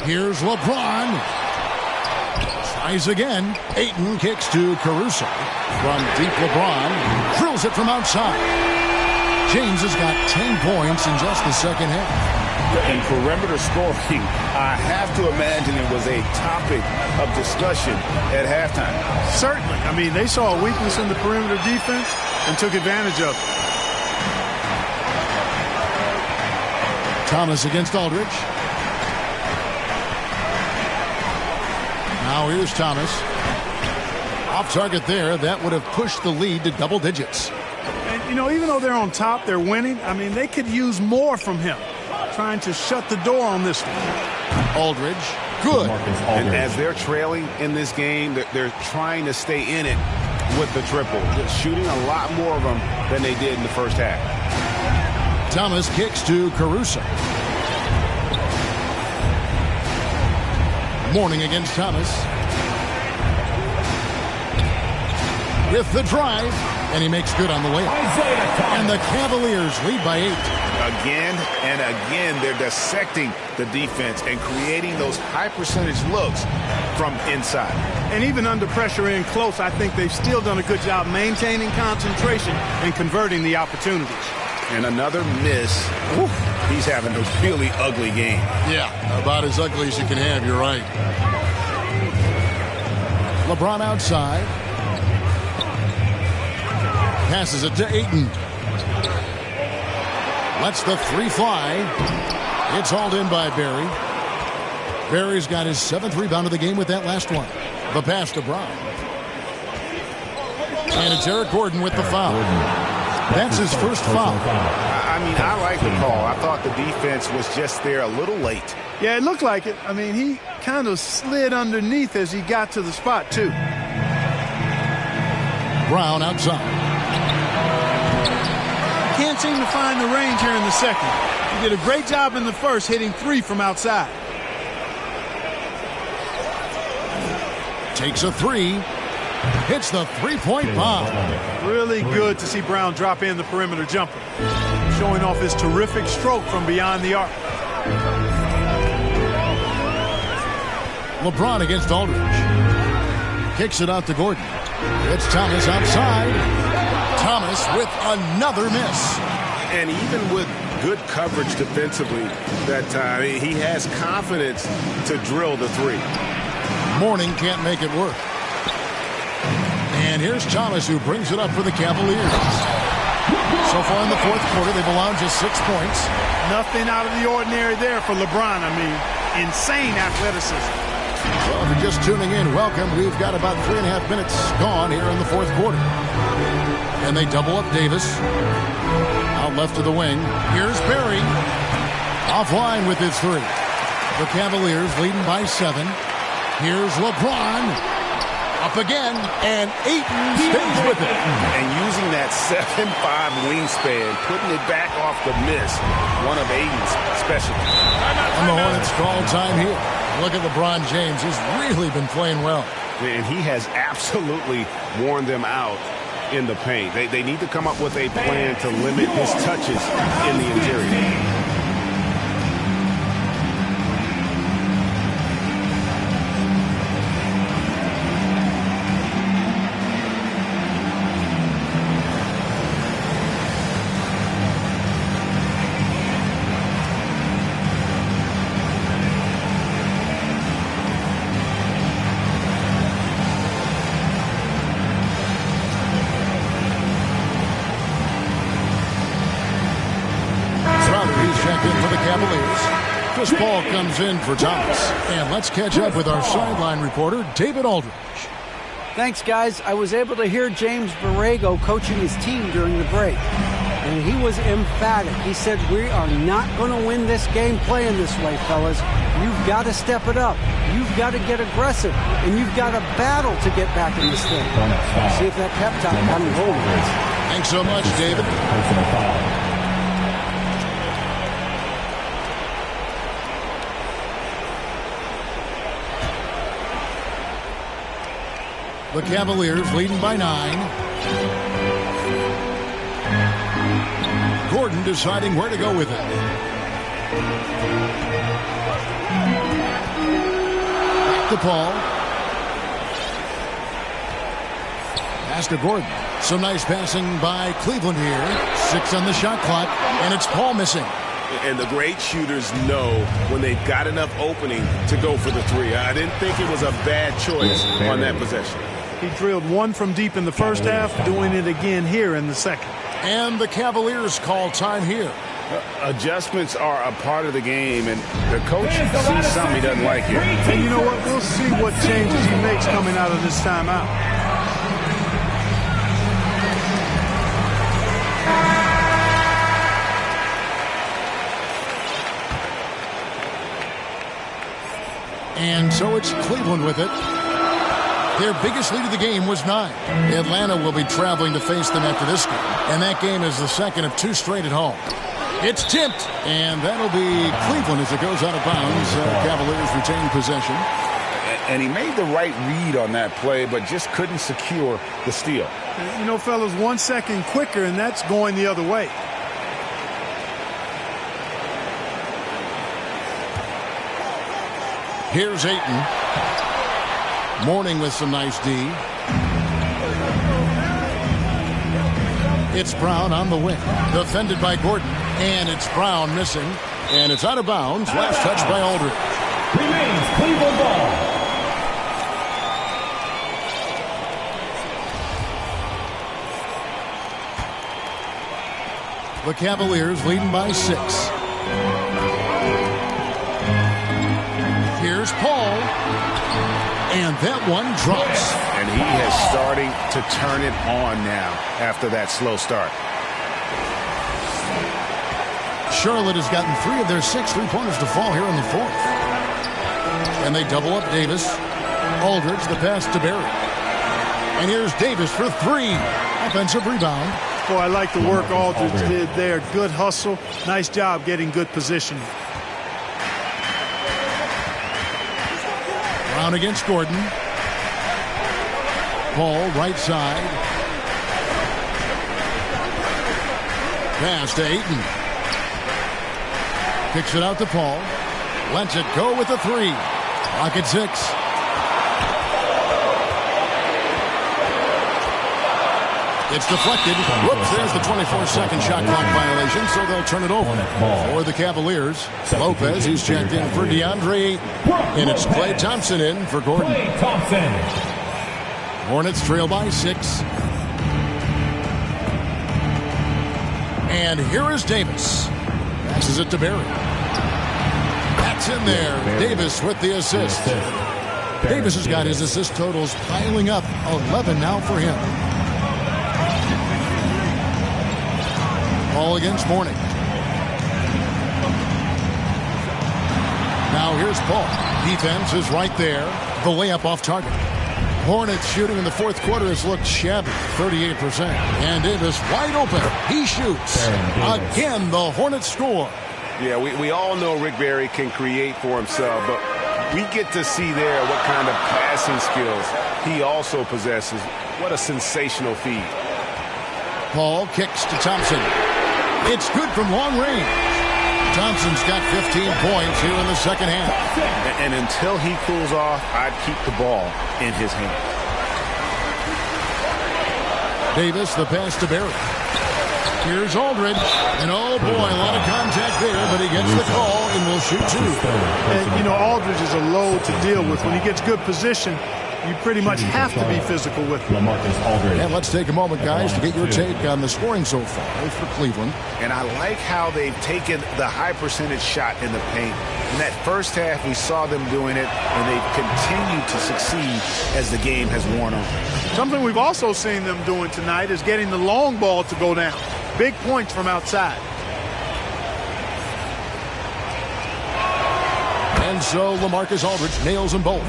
Here's LeBron. Tries again. Ayton kicks to Caruso. From deep, LeBron drills it from outside. James has got 10 points in just the second half. In perimeter scoring, I have to imagine it was a topic of discussion at halftime. Certainly. I mean, they saw a weakness in the perimeter defense and took advantage of it. Thomas against Aldridge. Now here's Thomas. Off target there. That would have pushed the lead to double digits. And, you know, even though they're on top, they're winning. I mean, they could use more from him. Trying to shut the door on this one. Aldridge. Good. And as they're trailing in this game, they're trying to stay in it with the triple. Just shooting a lot more of them than they did in the first half. Thomas kicks to Caruso. Mourning against Thomas. With the drive. And he makes good on the layup. And the Cavaliers lead by 8. Again and again, they're dissecting the defense and creating those high percentage looks from inside. And even under pressure in close, I think they've still done a good job maintaining concentration and converting the opportunities. And another miss. Oof, he's having a really ugly game. Yeah, about as ugly as you can have, you're right. LeBron outside. Passes it to Ayton. Lets the 3 fly. It's hauled in by Barry. Barry's got his 7th rebound of the game with that last one. The pass to Brown. And it's Eric Gordon with the foul. That's his first foul. I mean, I like the call. I thought the defense was just there a little late. Yeah, it looked like it. I mean, he kind of slid underneath as he got to the spot, too. Brown outside. Can't seem to find the range here in the second. He did a great job in the first, hitting 3 from outside. Takes a 3. Hits the 3-point bomb. Really good to see Brown drop in the perimeter jumper. Showing off his terrific stroke from beyond the arc. LeBron against Aldridge. Kicks it out to Gordon. It's Thomas outside. Thomas with another miss. And even with good coverage defensively that time, he has confidence to drill the 3. Mourning can't make it work. And here's Thomas who brings it up for the Cavaliers. So far in the fourth quarter, they've allowed just 6 points. Nothing out of the ordinary there for LeBron. I mean, insane athleticism. Well, if you're just tuning in, welcome. We've got about 3.5 minutes gone here in the fourth quarter. And they double up Davis. Out left to the wing. Here's Barry. Offline with his 3. The Cavaliers leading by 7. Here's LeBron. Up again, and Ayton stays with it. And using that 7'5" wingspan, putting it back off the miss, one of Ayton's specialties. And the Hornets call time here. Look at LeBron James. He's really been playing well. And he has absolutely worn them out in the paint. They need to come up with a plan to limit his touches in the interior. Chris Paul comes in for Thomas. And let's catch up with our sideline reporter, David Aldridge. Thanks, guys. I was able to hear James Borrego coaching his team during the break. And he was emphatic. He said, we are not going to win this game playing this way, fellas. You've got to step it up. You've got to get aggressive. And you've got to battle to get back in this thing. See if that pep talk can hold. Thanks so much, David. The Cavaliers leading by 9. Gordon deciding where to go with it. Back to Paul. Pass to Gordon. Some nice passing by Cleveland here. 6 on the shot clock, and it's Paul missing. And the great shooters know when they've got enough opening to go for the three. I didn't think it was a bad choice on that possession. He drilled one from deep in the first half, doing it again here in the second. And the Cavaliers call time here. Adjustments are a part of the game, and the coach sees something he doesn't like here. And you know what? We'll see what changes he makes coming out of this timeout. And so it's Cleveland with it. Their biggest lead of the game was 9. Atlanta will be traveling to face them after this game. And that game is the second of 2 straight at home. It's tipped. And that'll be Cleveland as it goes out of bounds. Cavaliers retain possession. And he made the right read on that play, but just couldn't secure the steal. You know, fellas, 1 second quicker, and that's going the other way. Here's Ayton. Mourning with some nice D. It's Brown on the wing. Defended by Gordon. And it's Brown missing. And it's out of bounds. Last touch by Aldridge. Remains Cleveland ball. The Cavaliers leading by 6. Here's Paul. And that one drops. And he is starting to turn it on now after that slow start. Charlotte has gotten 3 of their 6 3-pointers to fall here in the 4th. And they double up Davis. Aldridge, the pass to Barry. And here's Davis for 3. Offensive rebound. Boy, I like the work Aldridge did there. Good hustle. Nice job getting good position. Brown against Gordon. Paul, right side. Pass to Ayton. Kicks it out to Paul. Lets it go with the 3. Clock at 6. It's deflected. Whoops, there's the 24-second shot clock violation, so they'll turn it over for the Cavaliers. Lopez, he's checked in for DeAndre Ayton. And it's Klay Thompson in for Gordon. Hornets trail by 6. And here is Davis. Passes it to Barry. That's in there. Davis with the assist. Davis has got his assist totals piling up. 11 now for him. Ball against Mourning. Now here's Paul. Defense is right there. The layup off target. Hornets shooting in the 4th quarter has looked shabby. 38%. And Davis wide open. He shoots. Again, the Hornets score. Yeah, we all know Rick Barry can create for himself, but we get to see there what kind of passing skills he also possesses. What a sensational feed. Paul kicks to Thompson. It's good from long range. Thompson's got 15 points here in the second half. And until he cools off, I'd keep the ball in his hand. Davis, the pass to Barry. Here's Aldridge. And oh boy, a lot of contact there, but he gets the call and will shoot 2. And, you know, Aldridge is a load to deal with. When he gets good position, you pretty much have to be physical with him. And let's take a moment, guys, to get your take on the scoring so far for Cleveland. And I like how they've taken the high percentage shot in the paint. In that first half, we saw them doing it, and they've continued to succeed as the game has worn on. Something we've also seen them doing tonight is getting the long ball to go down. Big points from outside. And so LaMarcus Aldridge nails them both.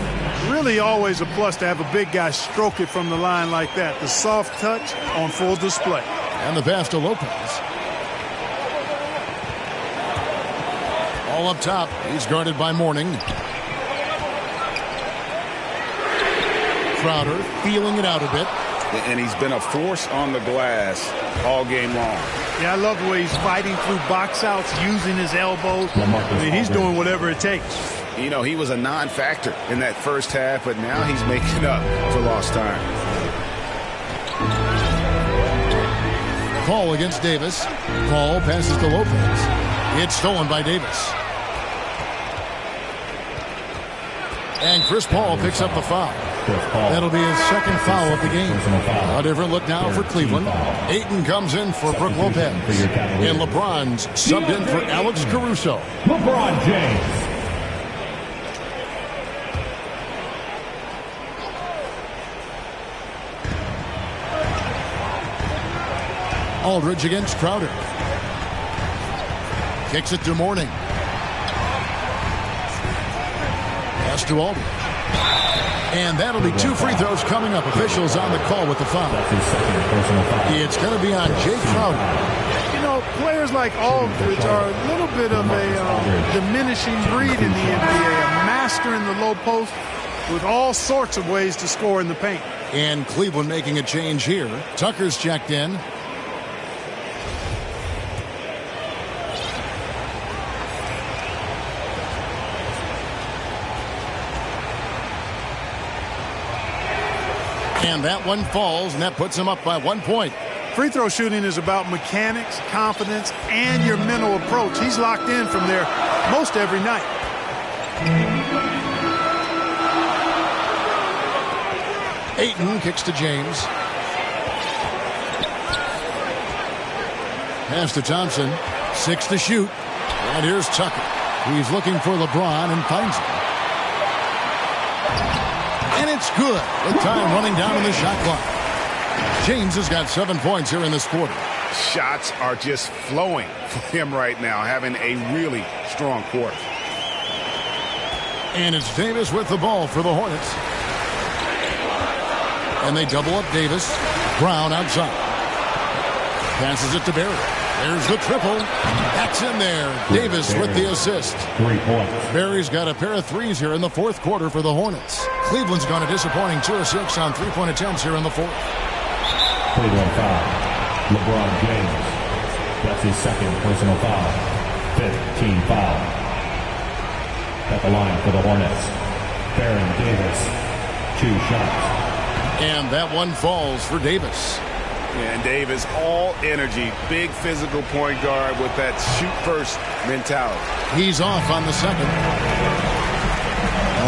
Really always a plus to have a big guy stroke it from the line like that. The soft touch on full display. And the pass to Lopez. All up top. He's guarded by Mourning. Crowder feeling it out a bit. And he's been a force on the glass all game long. Yeah, I love the way he's fighting through box outs, using his elbows. I mean, he's doing whatever it takes. You know, he was a non-factor in that first half, but now he's making up for lost time. Call against Davis. Paul passes to Lopez. It's stolen by Davis. And Chris Paul picks up the foul. That'll be his second foul of the game. A different look now for Cleveland. Ayton comes in for Brook Lopez. And LeBron's subbed in for Alex Caruso. LeBron James. Aldridge against Crowder. Kicks it to Mourning. Pass to Aldridge. And that'll be 2 free throws coming up. Officials on the call with the foul. It's going to be on Jay Crowder. You know, players like Aldridge are a little bit of a diminishing breed in the NBA. A master in the low post with all sorts of ways to score in the paint. And Cleveland making a change here. Tucker's checked in. And that one falls, and that puts him up by 1 point. Free throw shooting is about mechanics, confidence, and your mental approach. He's locked in from there most every night. Ayton kicks to James. Pass to Thompson. 6 to shoot. And here's Tucker. He's looking for LeBron and finds him. And it's good with time running down in the shot clock. James has got 7 points here in this quarter. Shots are just flowing for him right now, having a really strong quarter. And it's Davis with the ball for the Hornets. And they double up Davis. Brown outside. Passes it to Barry. There's the triple. That's in there. Davis with the assist. 3 points. Barry's got a pair of threes here in the fourth quarter for the Hornets. Cleveland's gone a disappointing 2 of 6 on 3-point attempts here in the fourth. Cleveland foul. LeBron James. That's his second personal foul. 5th team foul. At the line for the Hornets. Baron Davis. 2 shots. And that one falls for Davis. And Davis, all energy, big physical point guard with that shoot-first mentality. He's off on the second.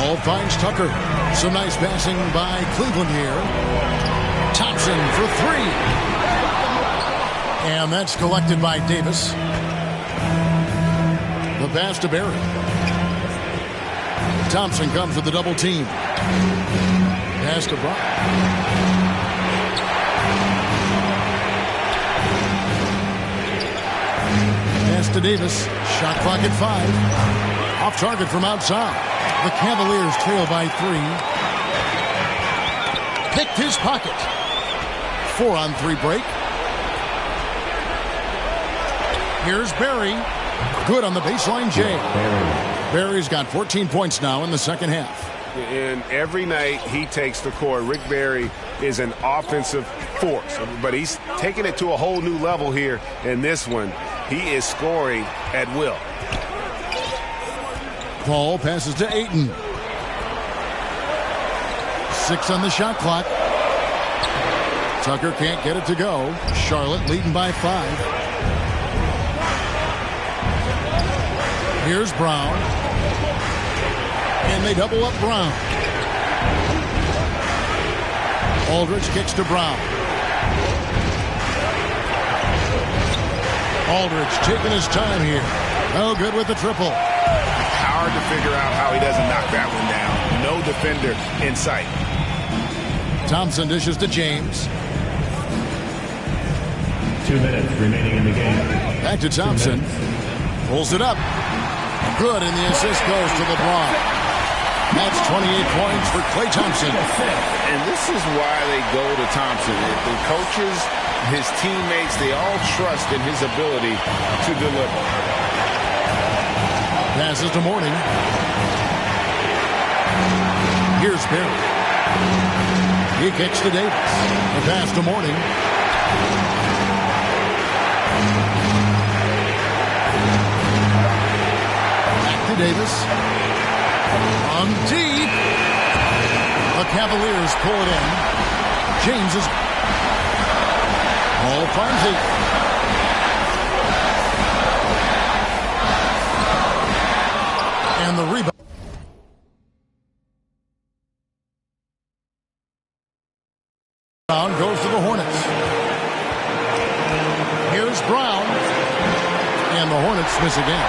All finds Tucker. Some nice passing by Cleveland here. Thompson for 3. And that's collected by Davis. The pass to Barry. Thompson comes with the double team. Pass to Brown. To Davis. Shot clock at 5. Off target from outside. The Cavaliers trail by 3. Picked his pocket. 4-on-3 break. Here's Barry. Good on the baseline, Jay. Barry's got 14 points now in the second half. And every night he takes the court. Rick Barry is an offensive force, but he's taking it to a whole new level here in this one. He is scoring at will. Paul passes to Ayton. 6 on the shot clock. Tucker can't get it to go. Charlotte leading by 5. Here's Brown. And they double up Brown. Aldridge kicks to Brown. Aldridge taking his time here. No good with the triple. Hard to figure out how he doesn't knock that one down. No defender in sight. Thompson dishes to James. 2 minutes remaining in the game. Back to Thompson. Pulls it up. Good, and the assist goes to LeBron. That's 28 points for Klay Thompson. And this is why they go to Thompson. The coaches, his teammates, they all trust in his ability to deliver. Passes to Mourning. Here's Barry. He kicks to Davis. The pass to Mourning. Back to Davis. On deep. The Cavaliers pull it in. James is... Ball finds it. And the rebound. Goes to the Hornets. Here's Brown. And the Hornets miss again.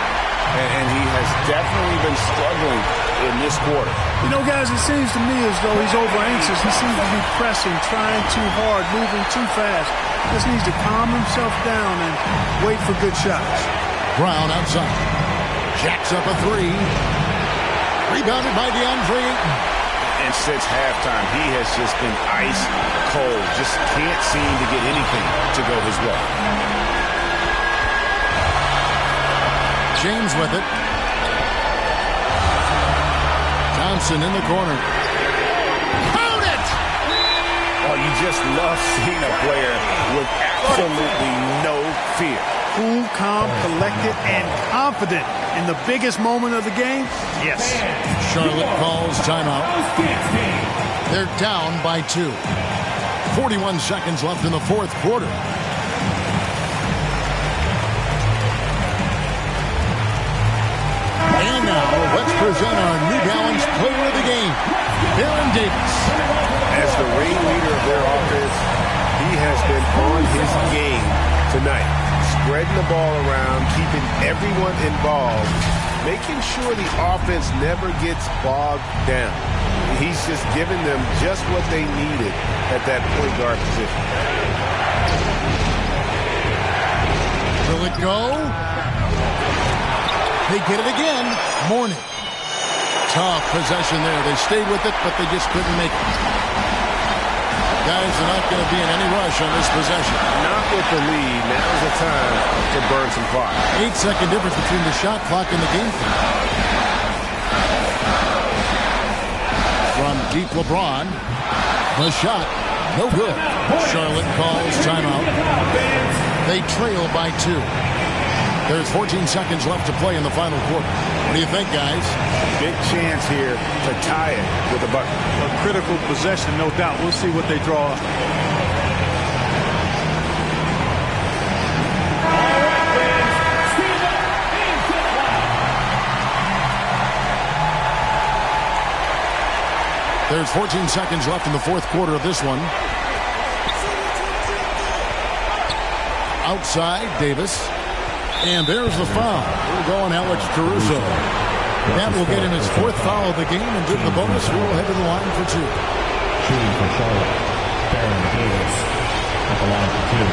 And he has definitely been struggling in this quarter. You know, guys, it seems to me as though he's over-anxious. He seems to be pressing, trying too hard, moving too fast. Just needs to calm himself down and wait for good shots. Brown outside. Jacks up a three. Rebounded by DeAndre Ayton. And since halftime, he has just been ice cold. Just can't seem to get anything to go his way. James with it. Thompson in the corner. Count it! Oh, you just love seeing a player with absolutely no fear. Cool, calm, collected, and confident in the biggest moment of the game? Yes. Charlotte calls timeout. They're down by 2. 41 seconds left in the fourth quarter. And now, let's present our New Balance player of the game, Baron Davis. As the ringleader of their offense, he has been on his game tonight. Spreading the ball around, keeping everyone involved, making sure the offense never gets bogged down. He's just giving them just what they needed at that point guard position. Will it go? They get it again. Mourning. Tough possession there. They stayed with it, but they just couldn't make it. Guys are not going to be in any rush on this possession. Not with the lead. Now's the time to burn some clock. 8-second difference between the shot clock and the game clock. From deep LeBron. The shot. No good. Charlotte calls timeout. They trail by 2. There's 14 seconds left to play in the final quarter. What do you think, guys? Big chance here to tie it with a bucket. A critical possession, no doubt. We'll see what they draw up. There's 14 seconds left in the fourth quarter of this one. Outside, Davis. And there's the foul. We're going Alex Caruso. That will get him his 4th foul of the game and give the bonus. We'll head to the line for 2. Shooting for Charlotte, Baron Davis at the line for 2.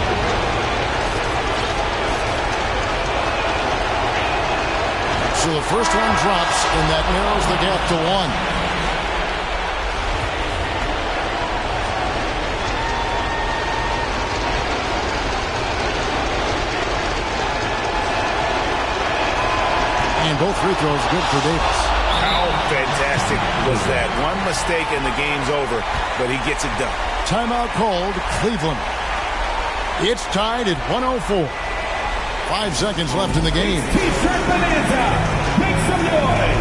So the first one drops, and that narrows the gap to 1. And both free throws good for Davis. How fantastic was that? One mistake and the game's over, but he gets it done. Timeout called, Cleveland. It's tied at 104. 5 seconds left in the game. Make some noise.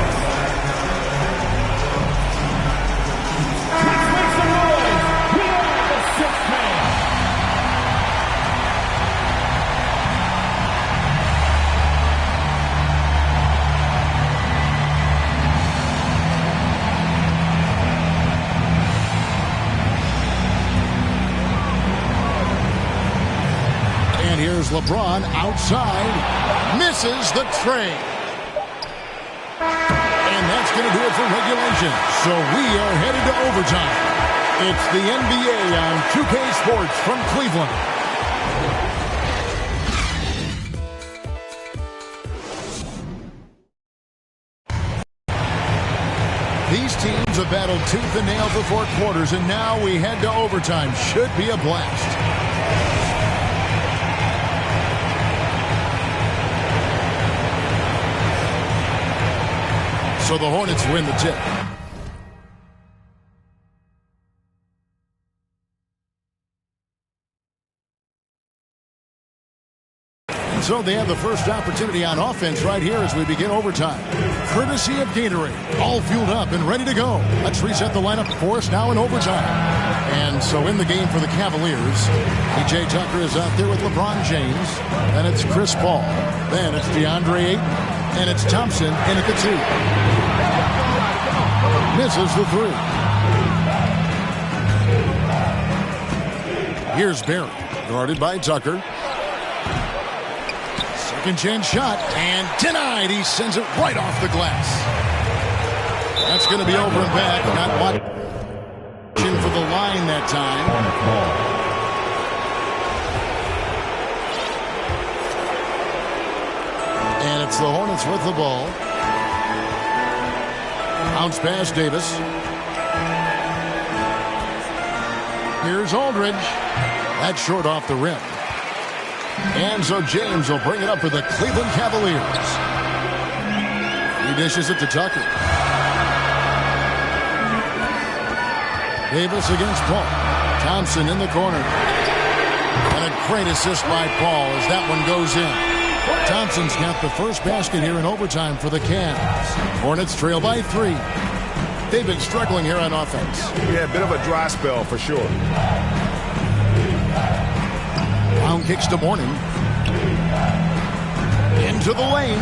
Let's make some noise. We are the 6th man. Here's LeBron outside. Misses the tray. And that's going to do it for regulation. So we are headed to overtime. It's the NBA on 2K Sports from Cleveland. These teams have battled tooth and nail for 4 quarters, and now we head to overtime. Should be a blast. So the Hornets win the tip. And so they have the first opportunity on offense right here as we begin overtime. Courtesy of Gatorade. All fueled up and ready to go. Let's reset the lineup for us now in overtime. And so in the game for the Cavaliers, P.J. Tucker is out there with LeBron James. Then it's Chris Paul. Then it's DeAndre Ayton. And it's Thompson in at the 2. Misses the 3. Here's Barry, guarded by Tucker. Second chance shot, and denied. He sends it right off the glass. That's going to be over and back. Not watching for the line that time. And it's the Hornets with the ball. Bounce pass, Davis. Here's Aldridge. That's short off the rim. And so James will bring it up for the Cleveland Cavaliers. He dishes it to Tucker. Davis against Paul. Thompson in the corner. And a great assist by Paul as that one goes in. Thompson's got the first basket here in overtime for the Cavs. Hornets trail by 3. They've been struggling here on offense. Yeah, a bit of a dry spell for sure. Brown kicks to Morning. Into the lane.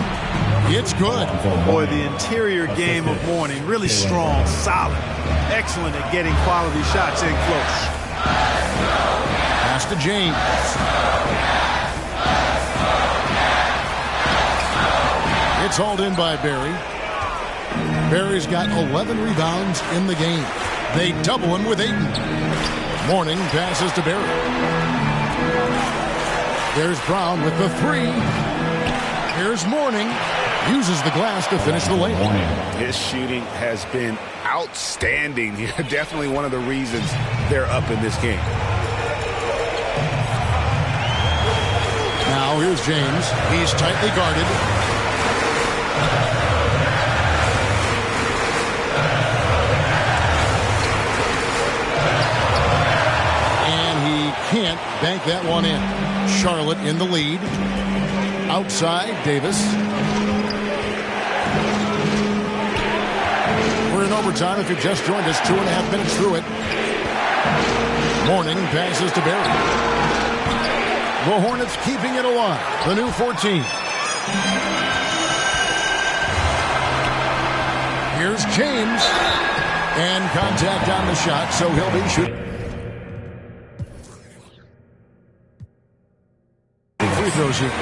It's good. Boy, the interior game of Morning, really strong, solid, excellent at getting quality shots in close. Pass to James. It's hauled in by Barry. Barry's got 11 rebounds in the game. They double him with Ayton. Morning passes to Barry. There's Brown with the 3. Here's Morning. Uses the glass to finish the lane. His shooting has been outstanding. Definitely one of the reasons they're up in this game. Now here's James. He's tightly guarded. And he can't bank that one in. Charlotte in the lead. Outside, Davis. We're in overtime. If you've just joined us, 2.5 minutes through it. Morning passes to Barry. The Hornets keeping it alive. The new 14. Here's James. And contact on the shot, so he'll be shooting. Free throws here.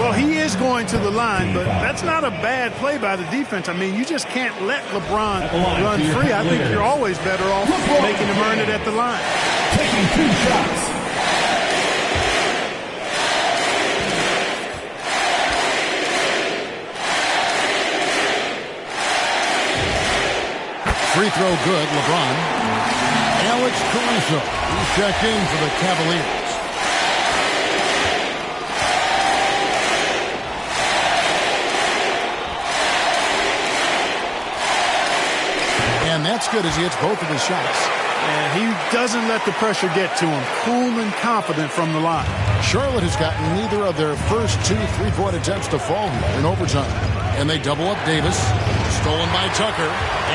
Well, he is going to the line, but that's not a bad play by the defense. I mean, you just can't let LeBron run free. I think you're always better off making him earn it at the line. Taking 2 shots. Free throw good, LeBron. Alex Caruso. He's checked in for the Cavaliers. And that's good as he hits both of his shots. And he doesn't let the pressure get to him. Cool and confident from the line. Charlotte has gotten neither of their first 2 3-point attempts to fall here in overtime. And they double up Davis. Stolen by Tucker.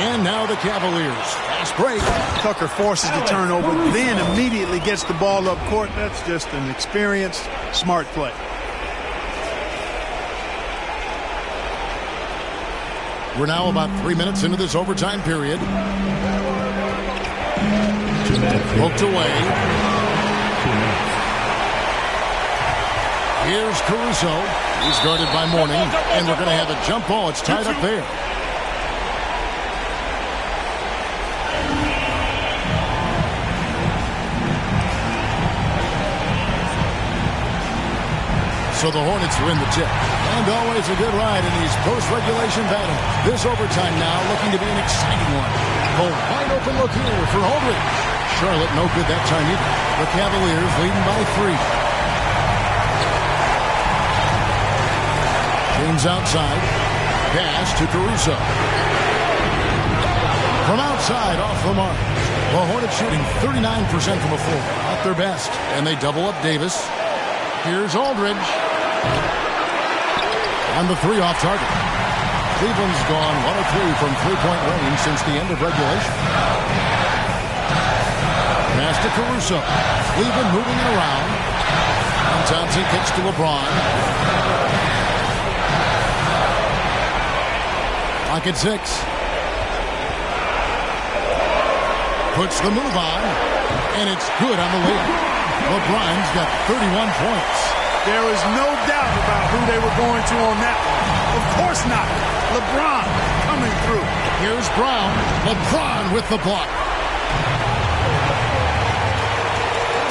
And now the Cavaliers. Fast break. Tucker forces the turnover, then immediately gets the ball up court. That's just an experienced, smart play. We're now about 3 minutes into this overtime period. Poked away. Here's Caruso. He's guarded by Morning. And we're going to have a jump ball. It's tied up there. So the Hornets win the tip. And always a good ride in these post-regulation battles. This overtime now looking to be an exciting one. A wide open look here for Aldridge. Charlotte no good that time either. The Cavaliers leading by 3. James outside. Pass to Caruso. From outside off the mark. The Hornets shooting 39% from the floor. At their best. And they double up Davis. Here's Aldridge. And the three off target. Cleveland's gone 1 of 3 from three-point range since the end of regulation. Pass to Caruso. Cleveland moving it around. And Thompson kicks to LeBron. Clock at 6. Puts the move on. And it's good on the layup. LeBron's got 31 points. There is no doubt about who they were going to on that one. Of course not. LeBron coming through. Here's Brown. LeBron with the block.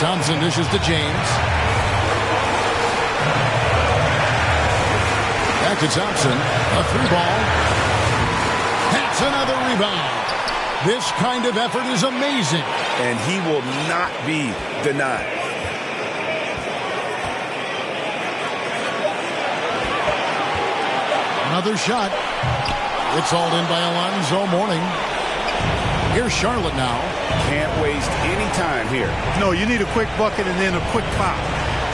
Thompson dishes to James. Back to Thompson. A free ball. That's another rebound. This kind of effort is amazing. And he will not be denied. Another shot. It's all in by Alonzo Mourning. Here's Charlotte now. Can't waste any time here. No, you need a quick bucket and then a quick foul.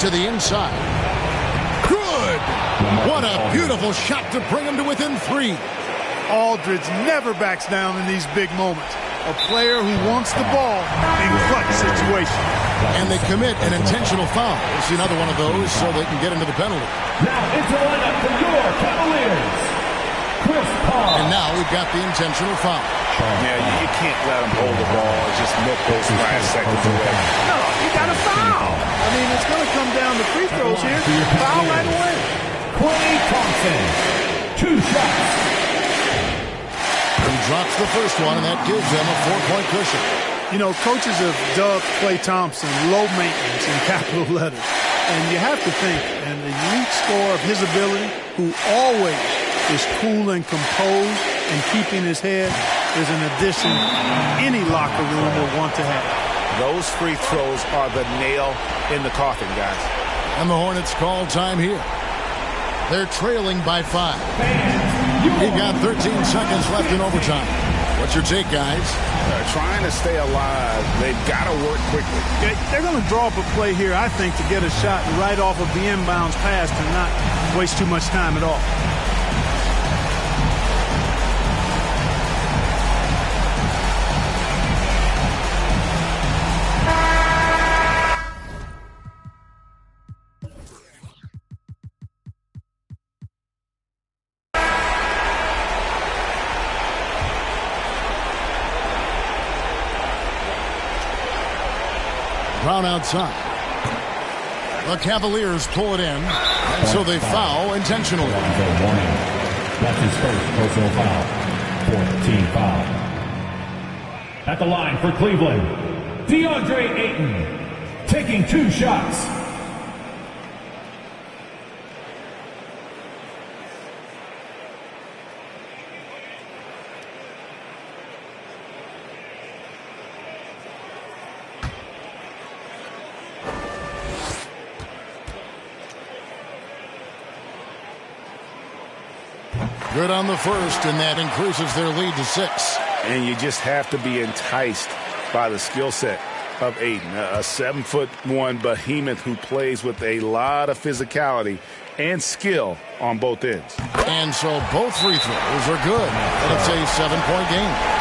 To the inside. Good! What a beautiful shot to bring him to within 3. Aldridge never backs down in these big moments. A player who wants the ball in clutch situations. And they commit an intentional foul. We'll see another one of those so they can get into the penalty. Now into the lineup for your Cavaliers, Chris Paul. And now we've got the intentional foul. Yeah, you can't let him hold the ball and just milk those last seconds away. No, you got to foul. I mean, it's going to come down to free throws here. Foul right away. Klay Thompson, 2 shots. He drops the first one, and that gives them a 4-point cushion. You know, coaches have dubbed Klay Thompson low maintenance in capital letters. And you have to think, an elite scorer of his ability, who always is cool and composed and keeping his head, is an addition any locker room will want to have. Those free throws are the nail in the coffin, guys. And the Hornets call time here. They're trailing by 5. We've got 13 seconds left in overtime. What's your take, guys? Trying to stay alive. They've got to work quickly. They're going to draw up a play here, I think, to get a shot right off of the inbounds pass and not waste too much time at all. Brown outside. The Cavaliers pull it in, and so they foul intentionally. That's his first personal foul. 4th team foul. At the line for Cleveland, DeAndre Ayton, taking 2 shots. Good on the first, and that increases their lead to 6. And you just have to be enticed by the skill set of Ayton, a 7'1" behemoth who plays with a lot of physicality and skill on both ends. And so both free throws are good, and it's a 7-point game.